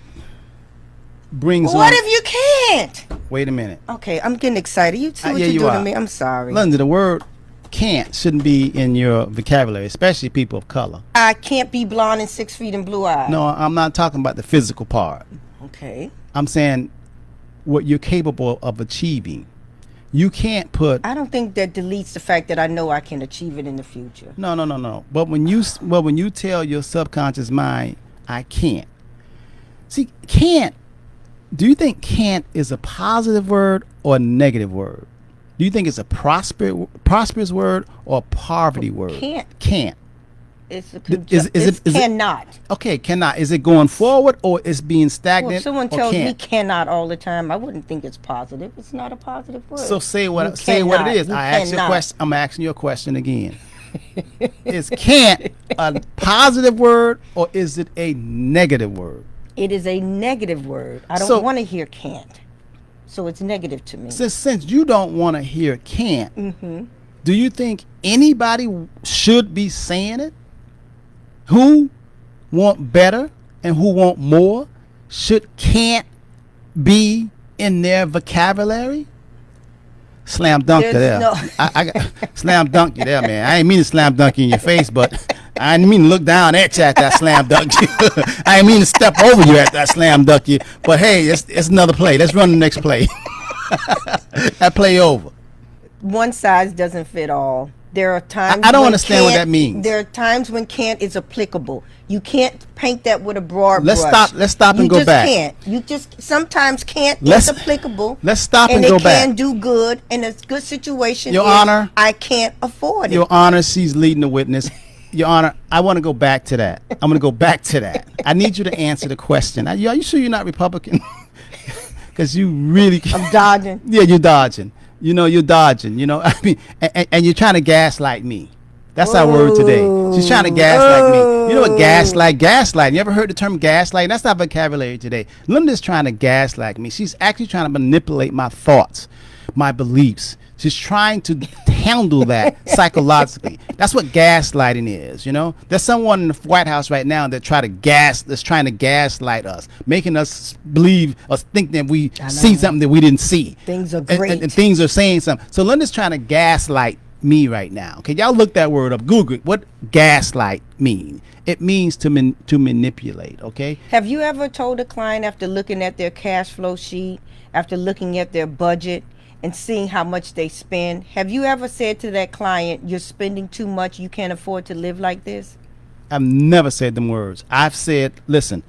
brings what if you can't? Wait a minute. Okay, I'm getting excited. You see what you do to me. I'm sorry. Lynda, the word can't shouldn't be in your vocabulary, especially people of color. I can't be blonde and 6 feet and blue eyes. No, I'm not talking about the physical part. Okay. I'm saying what you're capable of achieving. You can't put. I don't think that deletes the fact that I know I can achieve it in the future. No. But when you tell your subconscious mind, I can't. See, can't. Do you think can't is a positive word or a negative word? Do you think it's a prosperous word or a poverty word? Can't. It's cannot. Okay, cannot. Is it going forward or is being stagnant? Well, if someone tells me cannot all the time, I wouldn't think it's positive. It's not a positive word. So say what it is. I'm asking you a question again. Is can't a positive word or is it a negative word? It is a negative word. I don't want to hear can't. So it's negative to me. Since you don't want to hear can't, do you think anybody should be saying it? Who want better and who want more? Should can't be in their vocabulary? Slam dunk you there. I got slam dunk you there, man. I ain't mean to slam dunk you in your face, but I didn't mean to look down at you at that slam dunk you. I didn't mean to step over you at that slam dunk you. But hey, it's another play. Let's run the next play. That play over. One size doesn't fit all. There are times I don't understand what that means. There are times when can't is applicable. You can't paint that with a broad brush. Let's stop and go back. You just sometimes can't is applicable. Let's stop and go back. And it can do good in a good situation. Your Honor, I can't afford it. Your Honor, she's leading the witness. Your Honor, I want to go back to that. I'm going to go back to that. I need you to answer the question. Are you sure you're not Republican? Because you really. I'm dodging. Yeah, you're dodging. You're dodging. I mean, and you're trying to gaslight me. That's our word today. She's trying to gaslight me. You know what gaslight? You ever heard the term gaslight? That's not vocabulary today. Lynda's trying to gaslight me. She's actually trying to manipulate my thoughts, my beliefs. She's trying to handle that psychologically. That's what gaslighting is, you know? There's someone in the White House right now that's trying to gaslight us, making us believe or think that we see something that we didn't see. Things are great. And things are saying something. So Lynda's trying to gaslight me right now. Okay, y'all look that word up. Google it. What gaslight mean? It means to manipulate, okay? Have you ever told a client after looking at their cash flow sheet, after looking at their budget, and seeing how much they spend, have you ever said to that client, you're spending too much, you can't afford to live like this? I've never said them words. I've said, listen,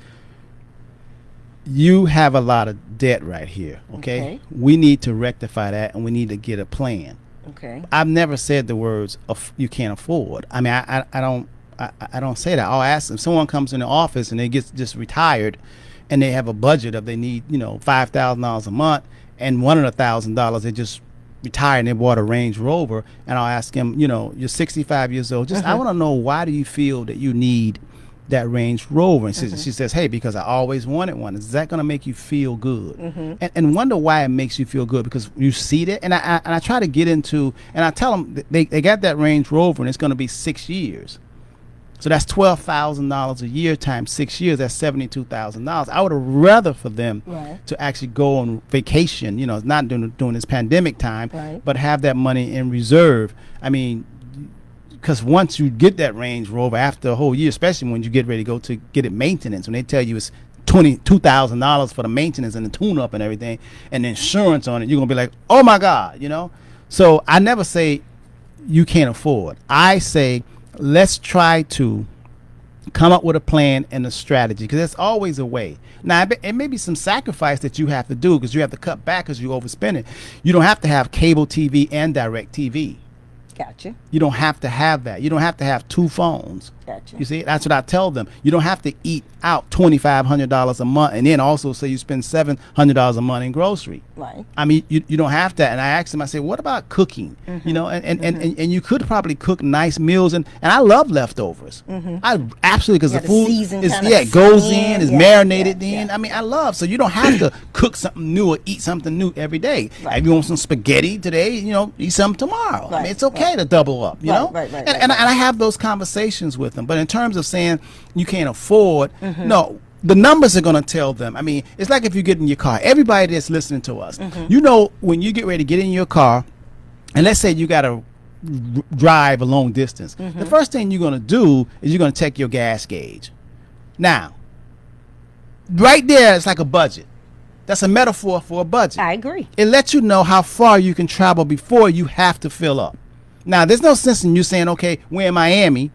you have a lot of debt right here, okay? We need to rectify that, and we need to get a plan. Okay. I've never said the words of you can't afford. I mean, I don't say that. I'll ask them. Someone comes in the office and they get just retired, and they have a budget of they need $5,000 a month, and $100,000 they just retired and they bought a Range Rover, and I'll ask them, you're 65 years old. I want to know, why do you feel that you need that Range Rover? And she says, hey, because I always wanted one. Is that going to make you feel good? And wonder why it makes you feel good, because you see that. And I try to get into, and I tell them they got that Range Rover and it's going to be 6 years. So that's $12,000 a year times 6 years. That's $72,000. I would have rather for them to actually go on vacation, not during this pandemic time, but have that money in reserve. I mean, because once you get that Range Rover after a whole year, especially when you get ready to go to get it maintenance, when they tell you it's $22,000 for the maintenance and the tune-up and everything, and the insurance on it, you're gonna be like, oh my God, So I never say you can't afford. I say, let's try to come up with a plan and a strategy, because there's always a way. Now, it may be some sacrifice that you have to do, because you have to cut back because you overspend it. You don't have to have cable TV and direct TV. Gotcha. You don't have to have that. You don't have to have 2 phones. Gotcha. You see, that's what I tell them. You don't have to eat out $2,500 a month and then also say you spend $700 a month in grocery. Right. I mean, you don't have that. And I asked them, I said, what about cooking? And you could probably cook nice meals. And I love leftovers. I absolutely, because the food it goes in, is marinated in. I mean, I love. So you don't have to cook something new or eat something new every day. If you want some spaghetti today, eat some tomorrow. I mean, it's okay to double up, you know? And I have those conversations with them. But in terms of saying you can't afford, no, the numbers are going to tell them. I mean, it's like if you get in your car. Everybody that's listening to us, when you get ready to get in your car, and let's say you got to drive a long distance, the first thing you're going to do is you're going to check your gas gauge. Now, right there, it's like a budget. That's a metaphor for a budget. I agree. It lets you know how far you can travel before you have to fill up. Now, there's no sense in you saying, okay, we're in Miami,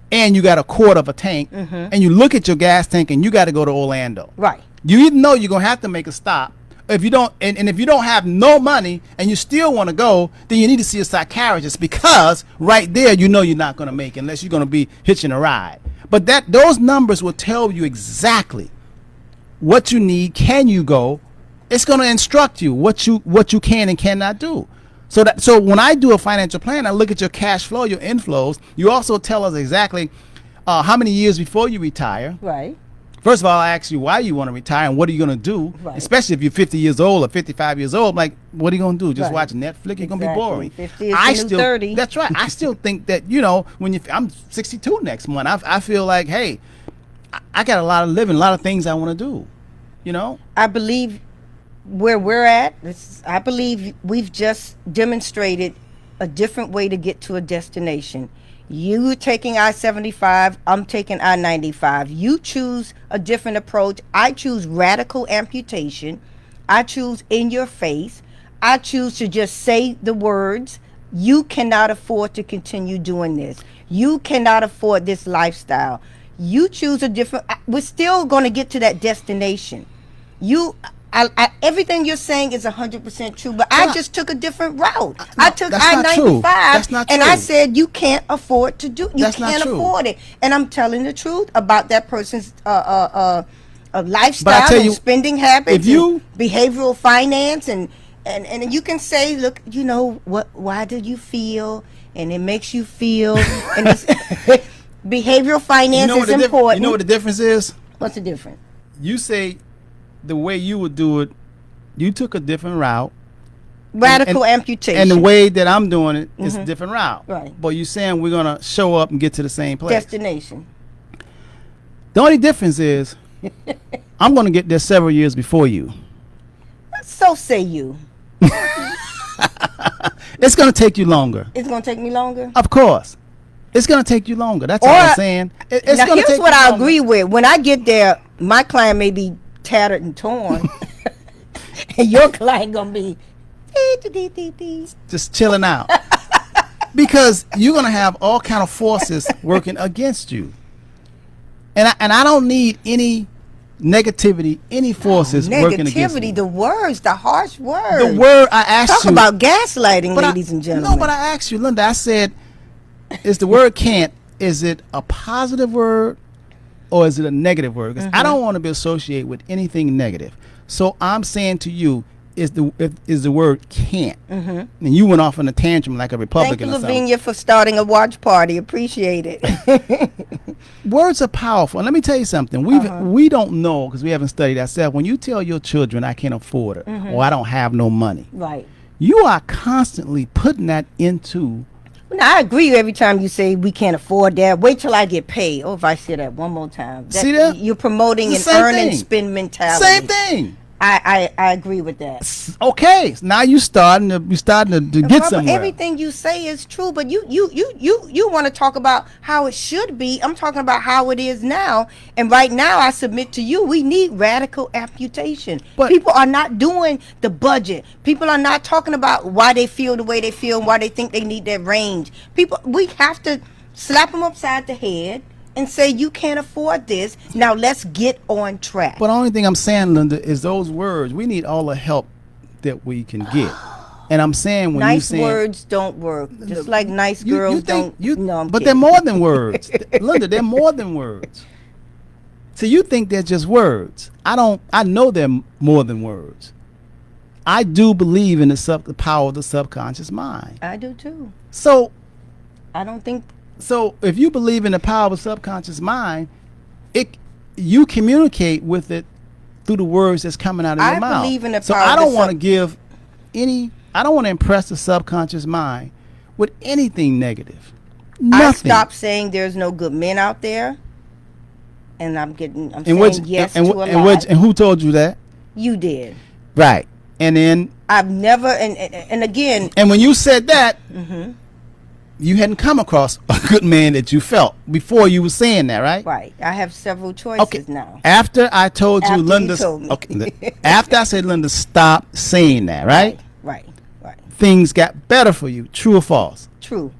and you got a quart of a tank, and you look at your gas tank and you got to go to Orlando. Right. You even know you're going to have to make a stop. If you don't, and if you don't have no money and you still want to go, then you need to see a psychiatrist, because right there, you're not going to make it unless you're going to be hitching a ride. But those numbers will tell you exactly what you need. Can you go? It's going to instruct you what you can and cannot do. So when I do a financial plan, I look at your cash flow, your inflows. You also tell us exactly how many years before you retire. Right. First of all, I ask you why you want to retire and what are you going to do, especially if you're 50 years old or 55 years old. Like, what are you going to do? Just watch Netflix? You're going to be boring. 50 is the new 30. That's right. I still think that, I'm 62 next month. I feel like, hey, I got a lot of living, a lot of things I want to do, I believe where we're at, I believe we've just demonstrated a different way to get to a destination. You taking I-75, I'm taking I-95. You choose a different approach. I choose radical amputation. I choose in your face. I choose to just say the words. You cannot afford to continue doing this. You cannot afford this lifestyle. You choose a different, we're still going to get to that destination. Everything you're saying is 100% true, but I just took a different route. I took I-95, and I said you can't afford to do. You can't afford it, and I'm telling the truth about that person's lifestyle and spending habits, and behavioral finance, and you can say, look, what? Why did you feel? and it makes you feel. And it's behavioral finance is important. You know what the difference is? What's the difference? You say the way you would do it, you took a different route. Radical amputation. And the way that I'm doing it is a different route. Right. But you're saying we're going to show up and get to the same place. Destination. The only difference is I'm going to get there several years before you. So say you. It's going to take you longer. It's going to take me longer? Of course. It's going to take you longer. That's all I'm saying. It's now, gonna here's take what you I longer. agree with. When I get there, my client may be tattered and torn. And your client going to be just chilling out. Because you're going to have all kind of forces working against you. And I don't need any negativity, any forces working against me. Negativity, the words, the harsh words. The word I asked you. Talk about gaslighting, ladies and gentlemen. No, but I asked you, Lynda, I said, is the word can't, is it a positive word or is it a negative word? Because I don't want to be associated with anything negative. So I'm saying to you, is the word can't. And you went off on a tantrum like a Republican. Thank you, Lavinia, for starting a watch party. Appreciate it. Words are powerful. And let me tell you something. We don't know, because we haven't studied ourselves. When you tell your children, I can't afford it, or I don't have no money, Right. you are constantly putting that into. Now, I agree every time you say we can't afford that. Wait till I get paid. Oh, if I say that one more time. See that? You're promoting an It's the same earn and thing. spend mentality. Same thing. I agree with that. Okay, so now you're starting to get Robert, somewhere. everything you say is true, but you want to talk about how it should be. I'm talking about how it is now. And right now, I submit to you, we need radical amputation. But people are not doing the budget. People are not talking about why they feel the way they feel and why they think they need that range. We have to slap them upside the head and say, you can't afford this. Now let's get on track. But the only thing I'm saying, Lynda, is those words. We need all the help that we can get. And I'm saying when nice you say words don't work. Just like nice girls don't. No, I'm but kidding. they're more than words. Lynda, they're more than words. So you think they're just words. I know they're more than words. I do believe in the power of the subconscious mind. I do too. So I don't think. So if you believe in the power of the subconscious mind, you communicate with it through the words that's coming out of your mouth. I believe in the so power I of don't the want to give I don't want to impress the subconscious mind with anything negative. Nothing. I stopped saying there's no good men out there, and I'm saying yes to a lot. And who told you that? You did. Right. And then I've never and again. And when you said that, you hadn't come across a good man that you felt before you were saying that, right? Right. I have several choices now. After I told you, After Lynda. you told me. Okay. After I said, Lynda, stop saying that, right? Right. Things got better for you. True or false? True.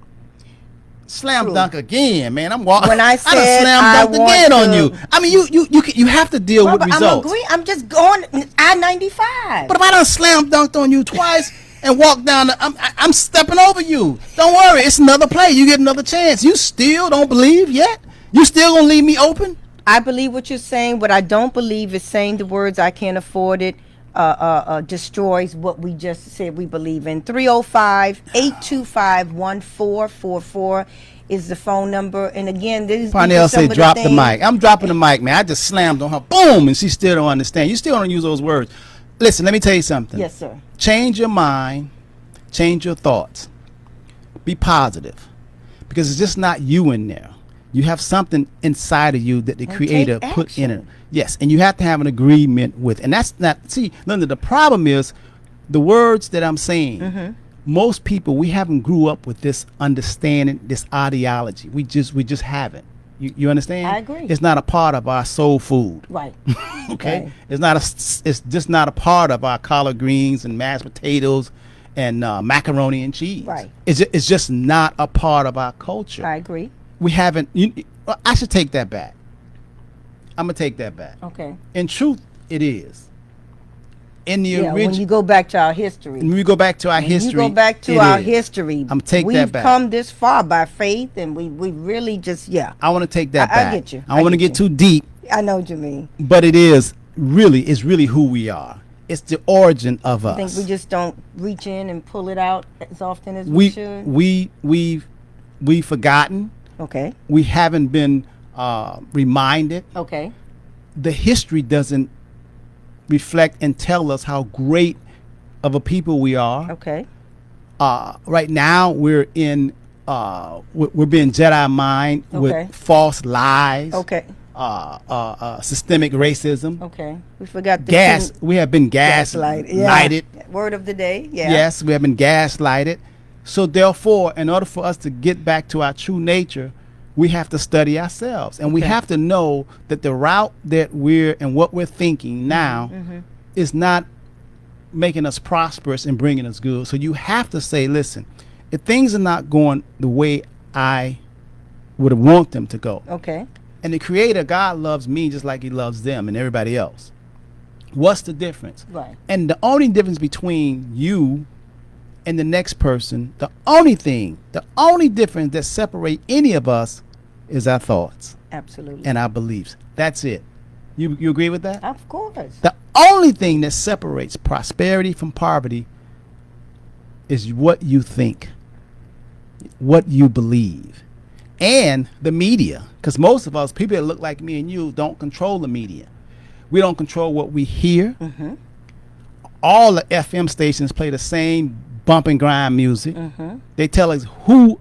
Slam True. dunk again, man. I'm walking. When I done said slam dunked again on you. I mean, you have to deal with results. I'm just going I-95. But if I done slam dunked on you twice and walked down, I'm stepping over you. Don't worry, it's another play. You get another chance. You still don't believe yet? You still gonna leave me open? I believe what you're saying. What I don't believe is saying the words "I can't afford it." Destroys what we just said we believe in. 305-825-1444 is the phone number. And again, these Parnell said drop the mic. I'm dropping the mic, man. I just slammed on her. Boom! And she still don't understand. You still don't use those words. Listen, let me tell you something. Yes, sir. Change your mind. Change your thoughts. Be positive. Because it's just not you in there. You have something inside of you that the Creator put in it. Yes, and you have to have an agreement with. And that's not, see, Lynda, the problem is the words that I'm saying. Most people, we haven't grew up with this understanding, this ideology. We just haven't. You understand? I agree. It's not a part of our soul food. Right. Okay? Right. It's just not a part of our collard greens and mashed potatoes and macaroni and cheese. Right. It's just not a part of our culture. I agree. We haven't. I should take that back. I'm gonna take that back. Okay. In truth, it is. In the original. When you go back to our history. When we go back to our history. You go back to our history. I'm take that back. We've come this far by faith, and we really just I want to take that back. I get you. I want to get too deep. I know what you mean. But it's really who we are. It's the origin of I us. think we just don't reach in and pull it out as often as we should. We've forgotten. Okay. We haven't been reminded. Okay. The history doesn't reflect and tell us how great of a people we are. Okay. Right now we're being Jedi mind Okay. with false lies. Okay. Systemic racism. Okay. We forgot the Gas. king- We have been gaslight. lighted. Word of the day. Yeah. Yes, we have been gaslighted. So therefore, in order for us to get back to our true nature, we have to study ourselves, and we Okay. have to know that the route that we're and what we're thinking now is not making us prosperous and bringing us good. So you have to say, listen, if things are not going the way I would want them to go, Okay. and the Creator God loves me just like He loves them and everybody else, what's the difference? Right. And the only difference between you and the next person, the only difference that separate any of us is our thoughts Absolutely. and our beliefs. That's it. You agree with that? Of course. The only thing that separates prosperity from poverty is what you think, what you believe, and the media. Because most of us, people that look like me and you, don't control the media. We don't control what we hear. All the FM stations play the same bump and grind music. They tell us who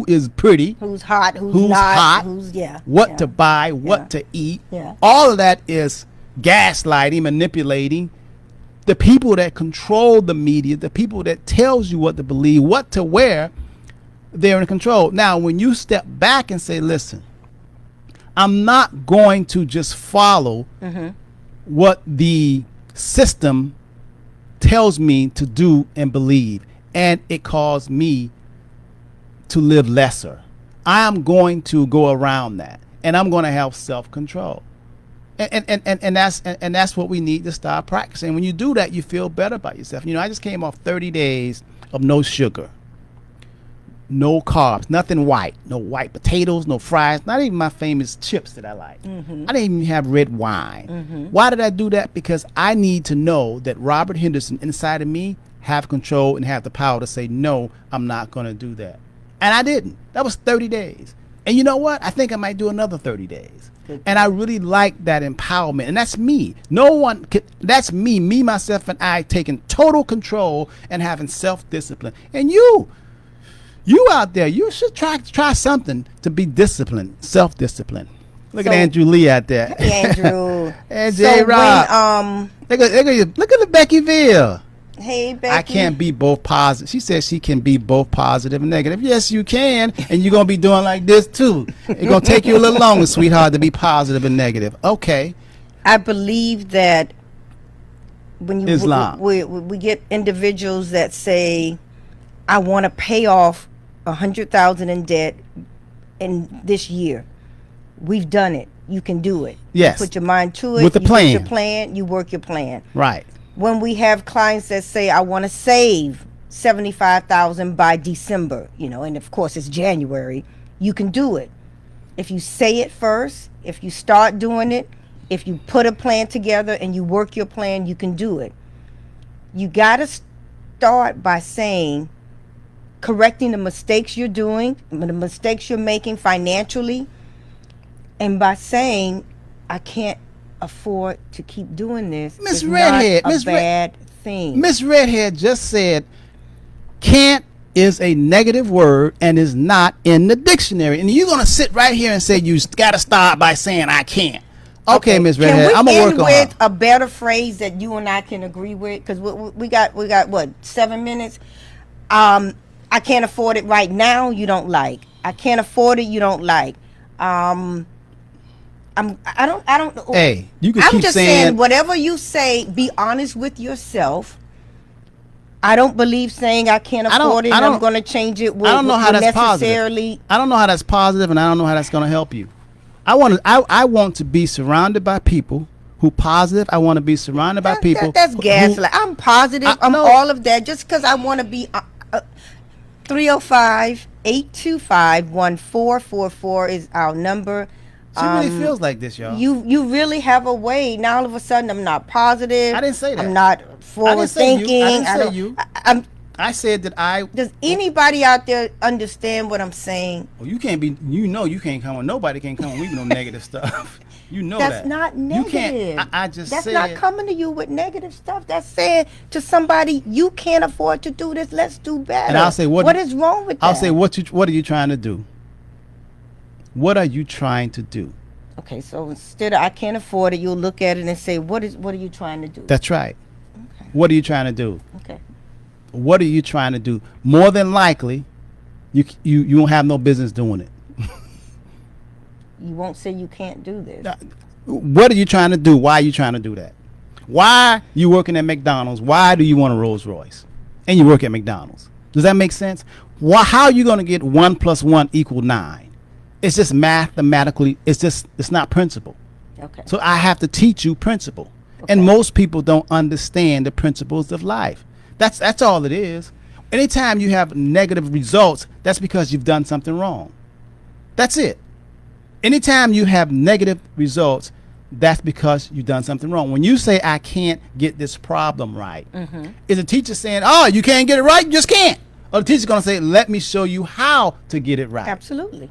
is pretty, Who's hot? Who's who's not? hot, Who's what to buy, what to eat. Yeah. All of that is gaslighting, manipulating. The people that control the media, the people that tells you what to believe, what to wear, they're in control. Now, when you step back and say, listen, I'm not going to just follow what the system tells me to do and believe, and it caused me to live lesser. I am going to go around that, and I'm going to have self-control. And that's what we need to start practicing. When you do that, you feel better about yourself. You know, I just came off 30 days of no sugar, no carbs, nothing white, no white potatoes, no fries, not even my famous chips that I like. I didn't even have red wine. Why did I do that? Because I need to know that Robert Henderson inside of me have control and have the power to say, no, I'm not going to do that. And I didn't. That was 30 days. And you know what? I think I might do another 30 days. And I really like that empowerment. And that's me. No one could, that's me, myself, and I taking total control and having self-discipline. And you out there, you should try something to be disciplined, self-discipline. Look at Andrew Lee out there. Hey, Andrew. And J. Rob. Look at the Beckyville. Hey, Becky. I can't be both positive. She says she can be both positive and negative. Yes, you can. And you're going to be doing like this, too. It's going to take you a little longer, sweetheart, to be positive and negative. Okay. I believe that when you Islam. we get individuals that say, I want to pay off $100,000 in debt in this year. We've done it. You can do it. Yes. You put your mind to it. With a you plan. Put your plan. You work your plan. Right. When we have clients that say, I want to save $75,000 by December, you know, and of course it's January, you can do it. If you say it first, if you start doing it, if you put a plan together and you work your plan, you can do it. You got to start by saying, correcting the mistakes you're doing, the mistakes you're making financially, and by saying, I can't afford to keep doing this. Miss It's Redhead, not a bad thing. Miss Redhead just said, can't is a negative word and is not in the dictionary. And you're going to sit right here and say, you got to start by saying, I can't. Okay, Miss Redhead, I'm going to work on with her. a better phrase that you and I can agree with? Because we got what, 7 minutes? I can't afford it right now. You don't like. I can't afford it. You don't like. I don't. Hey, you can I'm keep just saying, saying whatever you say. Be honest with yourself. I don't believe saying I can't afford it. I'm going to change it. I don't know how that's positive. I don't know how that's positive, and I don't know how that's going to help you. I want to be surrounded by people who positive. I want to be surrounded by people. That's gaslight. I'm positive. I'm all of that. Just because I want to be. 305-825-1444 is our number. She really feels like this, y'all. You really have a way. Now all of a sudden I'm not positive. I didn't say that. I'm not forward thinking. I didn't say you. I said that I. Does anybody out there understand what I'm saying? Well, you can't be. You know, you can't come on. Nobody can come on with no negative stuff. You know That's that. not negative. You can't. I just That's said. not coming to you with negative stuff. That's saying to somebody, you can't afford to do this. Let's do better. And I'll say, what is wrong with that? I'll say, what are you trying to do? What are you trying to do? Okay, so instead of I can't afford it, you'll look at it and say, what are you trying to do? That's right. Okay. What are you trying to do? Okay. What are you trying to do? More than likely, you won't have no business doing it. You won't say you can't do this. What are you trying to do? Why are you trying to do that? Why you working at McDonald's? Why do you want a Rolls Royce? And you work at McDonald's. Does that make sense? How are you going to get 1 + 1 = 9? It's just mathematically. It's not principle. Okay. So I have to teach you principle. Okay. And most people don't understand the principles of life. That's all it is. Anytime you have negative results, that's because you've done something wrong. That's it. Anytime you have negative results, that's because you've done something wrong. When you say, I can't get this problem right, is the teacher saying, oh, you can't get it right? You just can't. Or the teacher's going to say, let me show you how to get it right. Absolutely.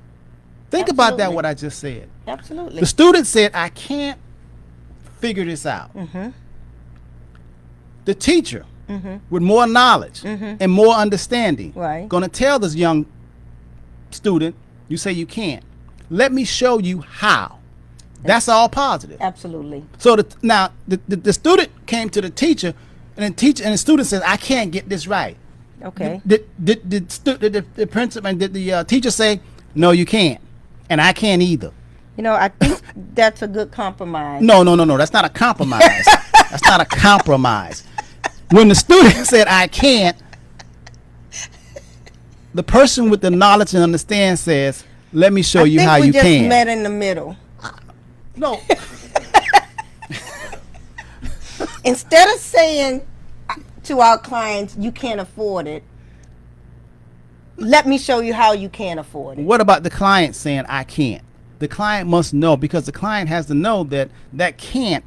Think about that, what I just said. Absolutely. The student said, I can't figure this out. The teacher, with more knowledge and more understanding, going to tell this young student, you say you can't. Let me show you how. That's all positive. Absolutely. So now the student came to the teacher, and the student says, I can't get this right. Okay. Did the principal and did the teacher say, no, you can't, and I can't either? You know, I think that's a good compromise. No. That's not a compromise. That's not a compromise. When the student said, I can't, the person with the knowledge and understand says, let me show you how you can. I think we just met in the middle. No. Instead of saying to our clients, you can't afford it, let me show you how you can afford it. What about the client saying, I can't? The client must know, because the client has to know that can't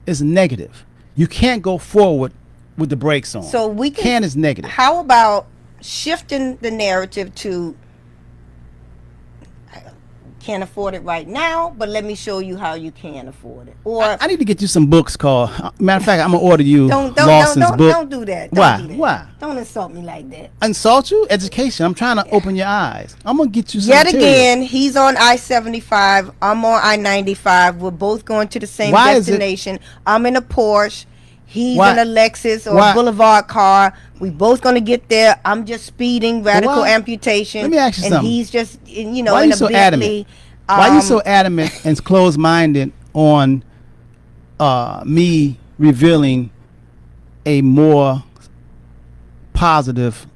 is negative. You can't go forward with the brakes on. So we can is negative. How about shifting the narrative to, can't afford it right now, but let me show you how you can afford it. Or I need to get you some books called. Matter of fact, I'm gonna order you Lawson's book. Don't do that. Why? Do that. Why? Don't insult me like that. Insult you? Education. I'm trying to open your eyes. I'm gonna get you some Yet material. again, he's on I-75. I'm on I-95. We're both going to the same destination. I'm in a Porsche. He's in a Lexus or a Boulevard car. We both gonna get there. I'm just speeding, radical amputation. Let me ask you something. And he's just, you know, why in you a so Bentley. adamant? Why are you so adamant and closed-minded on me revealing a more positive,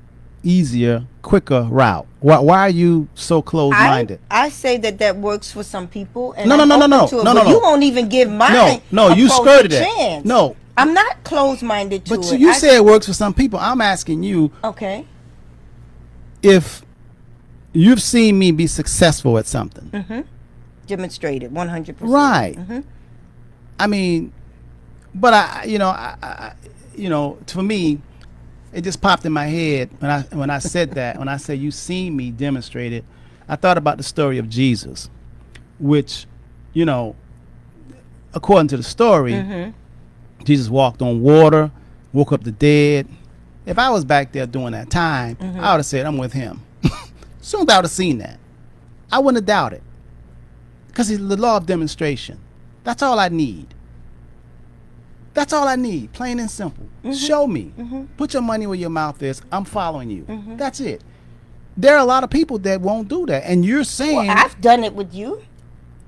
easier, quicker route? Why are you so closed-minded? I say that works for some people. And No. You won't even give mine. No, you skirted it. Chance. No. I'm not closed-minded to it. But you say it works for some people. I'm asking you. Okay. If you've seen me be successful at something. Demonstrated 100%. Right. I mean, but for me, it just popped in my head when I said that. When I say you seen me demonstrate it, I thought about the story of Jesus, which, according to the story, Jesus walked on water, woke up the dead. If I was back there during that time, I would have said, I'm with him. As soon as I would have seen that, I wouldn't have doubted. Because it's the law of demonstration. That's all I need. That's all I need, plain and simple. Show me. Put your money where your mouth is. I'm following you. That's it. There are a lot of people that won't do that. And you're saying... Well, I've done it with you.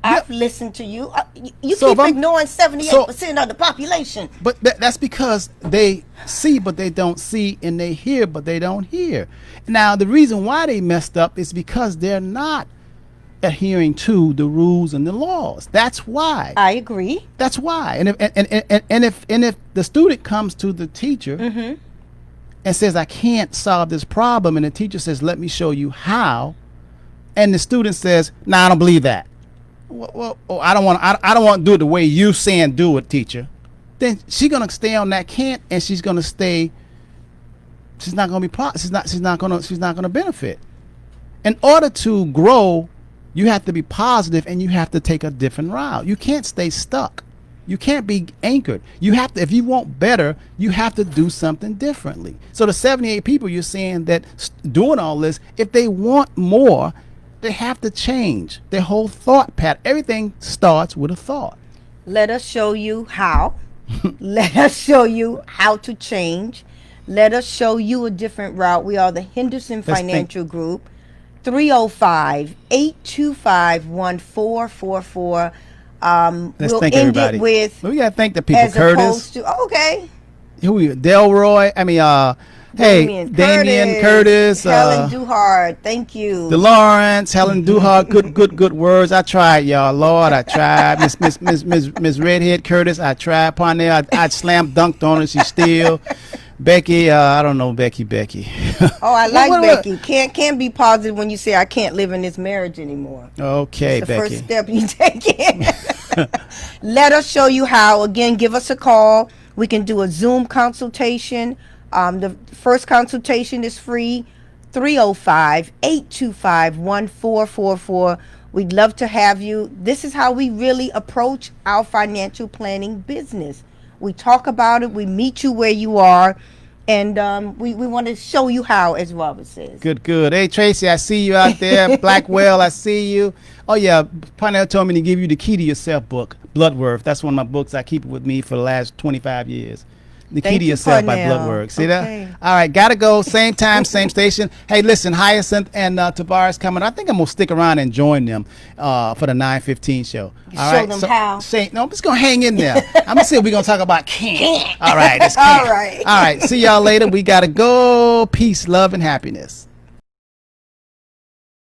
I've listened to you. You So keep ignoring 78% of the population. But that's because they see, but they don't see, and they hear, but they don't hear. Now, the reason why they messed up is because they're not adhering to the rules and the laws. That's why. I agree. That's why. And if the student comes to the teacher and says, I can't solve this problem, and the teacher says, let me show you how, and the student says, I don't believe that. well, I don't want to do it the way you saying do it, teacher. Then she's gonna stay on that can't, and she's gonna stay. She's not gonna be. She's not gonna benefit. In order to grow, you have to be positive, and you have to take a different route. You can't stay stuck. You can't be anchored. You have to. If you want better, you have to do something differently. So the 78 people you're saying that doing all this, if they want more, they have to change their whole thought pattern. Everything starts with a thought. Let us show you how. Let us show you how to change. Let us show you a different route. We are the Henderson Financial Group. 305-825-1444. Let's we'll thank end everybody. it with We gotta thank the people. as Curtis. opposed to okay. Who we? Delroy. Hey, Damian Curtis. Helen Duhart. Thank you. The Lawrence, Helen Duhart. Good words. I tried, y'all. Lord, I tried. Miss Redhead Curtis. I tried. Parnell. I slam dunked on her. She still. Becky. I don't know Becky. Oh, I like Becky. Can't be positive when you say I can't live in this marriage anymore. Okay, It's the Becky. first step you take. Let us show you how. Again, give us a call. We can do a Zoom consultation. The first consultation is free. 305-825-1444. We'd love to have you. This is how we really approach our financial planning business. We talk about it. We meet you where you are. And we want to show you how, as Robert says. Good. Hey, Tracy, I see you out there. Blackwell, I see you. Oh, yeah. Parnell told me to give you the Key to Yourself book, Bloodworth. That's one of my books. I keep it with me for the last 25 years. The Key to Yourself by Bloodworth. See that? All right, gotta go. Same time, same station. Hey, listen, Hyacinth and Tavares coming. I think I'm gonna stick around and join them for the 9:15 show. All right. Show them how. No, I'm just gonna hang in there. I'm gonna see if we're gonna talk about camp. All right, it's camp. All right. All right. See y'all later. We gotta go. Peace, love, and happiness.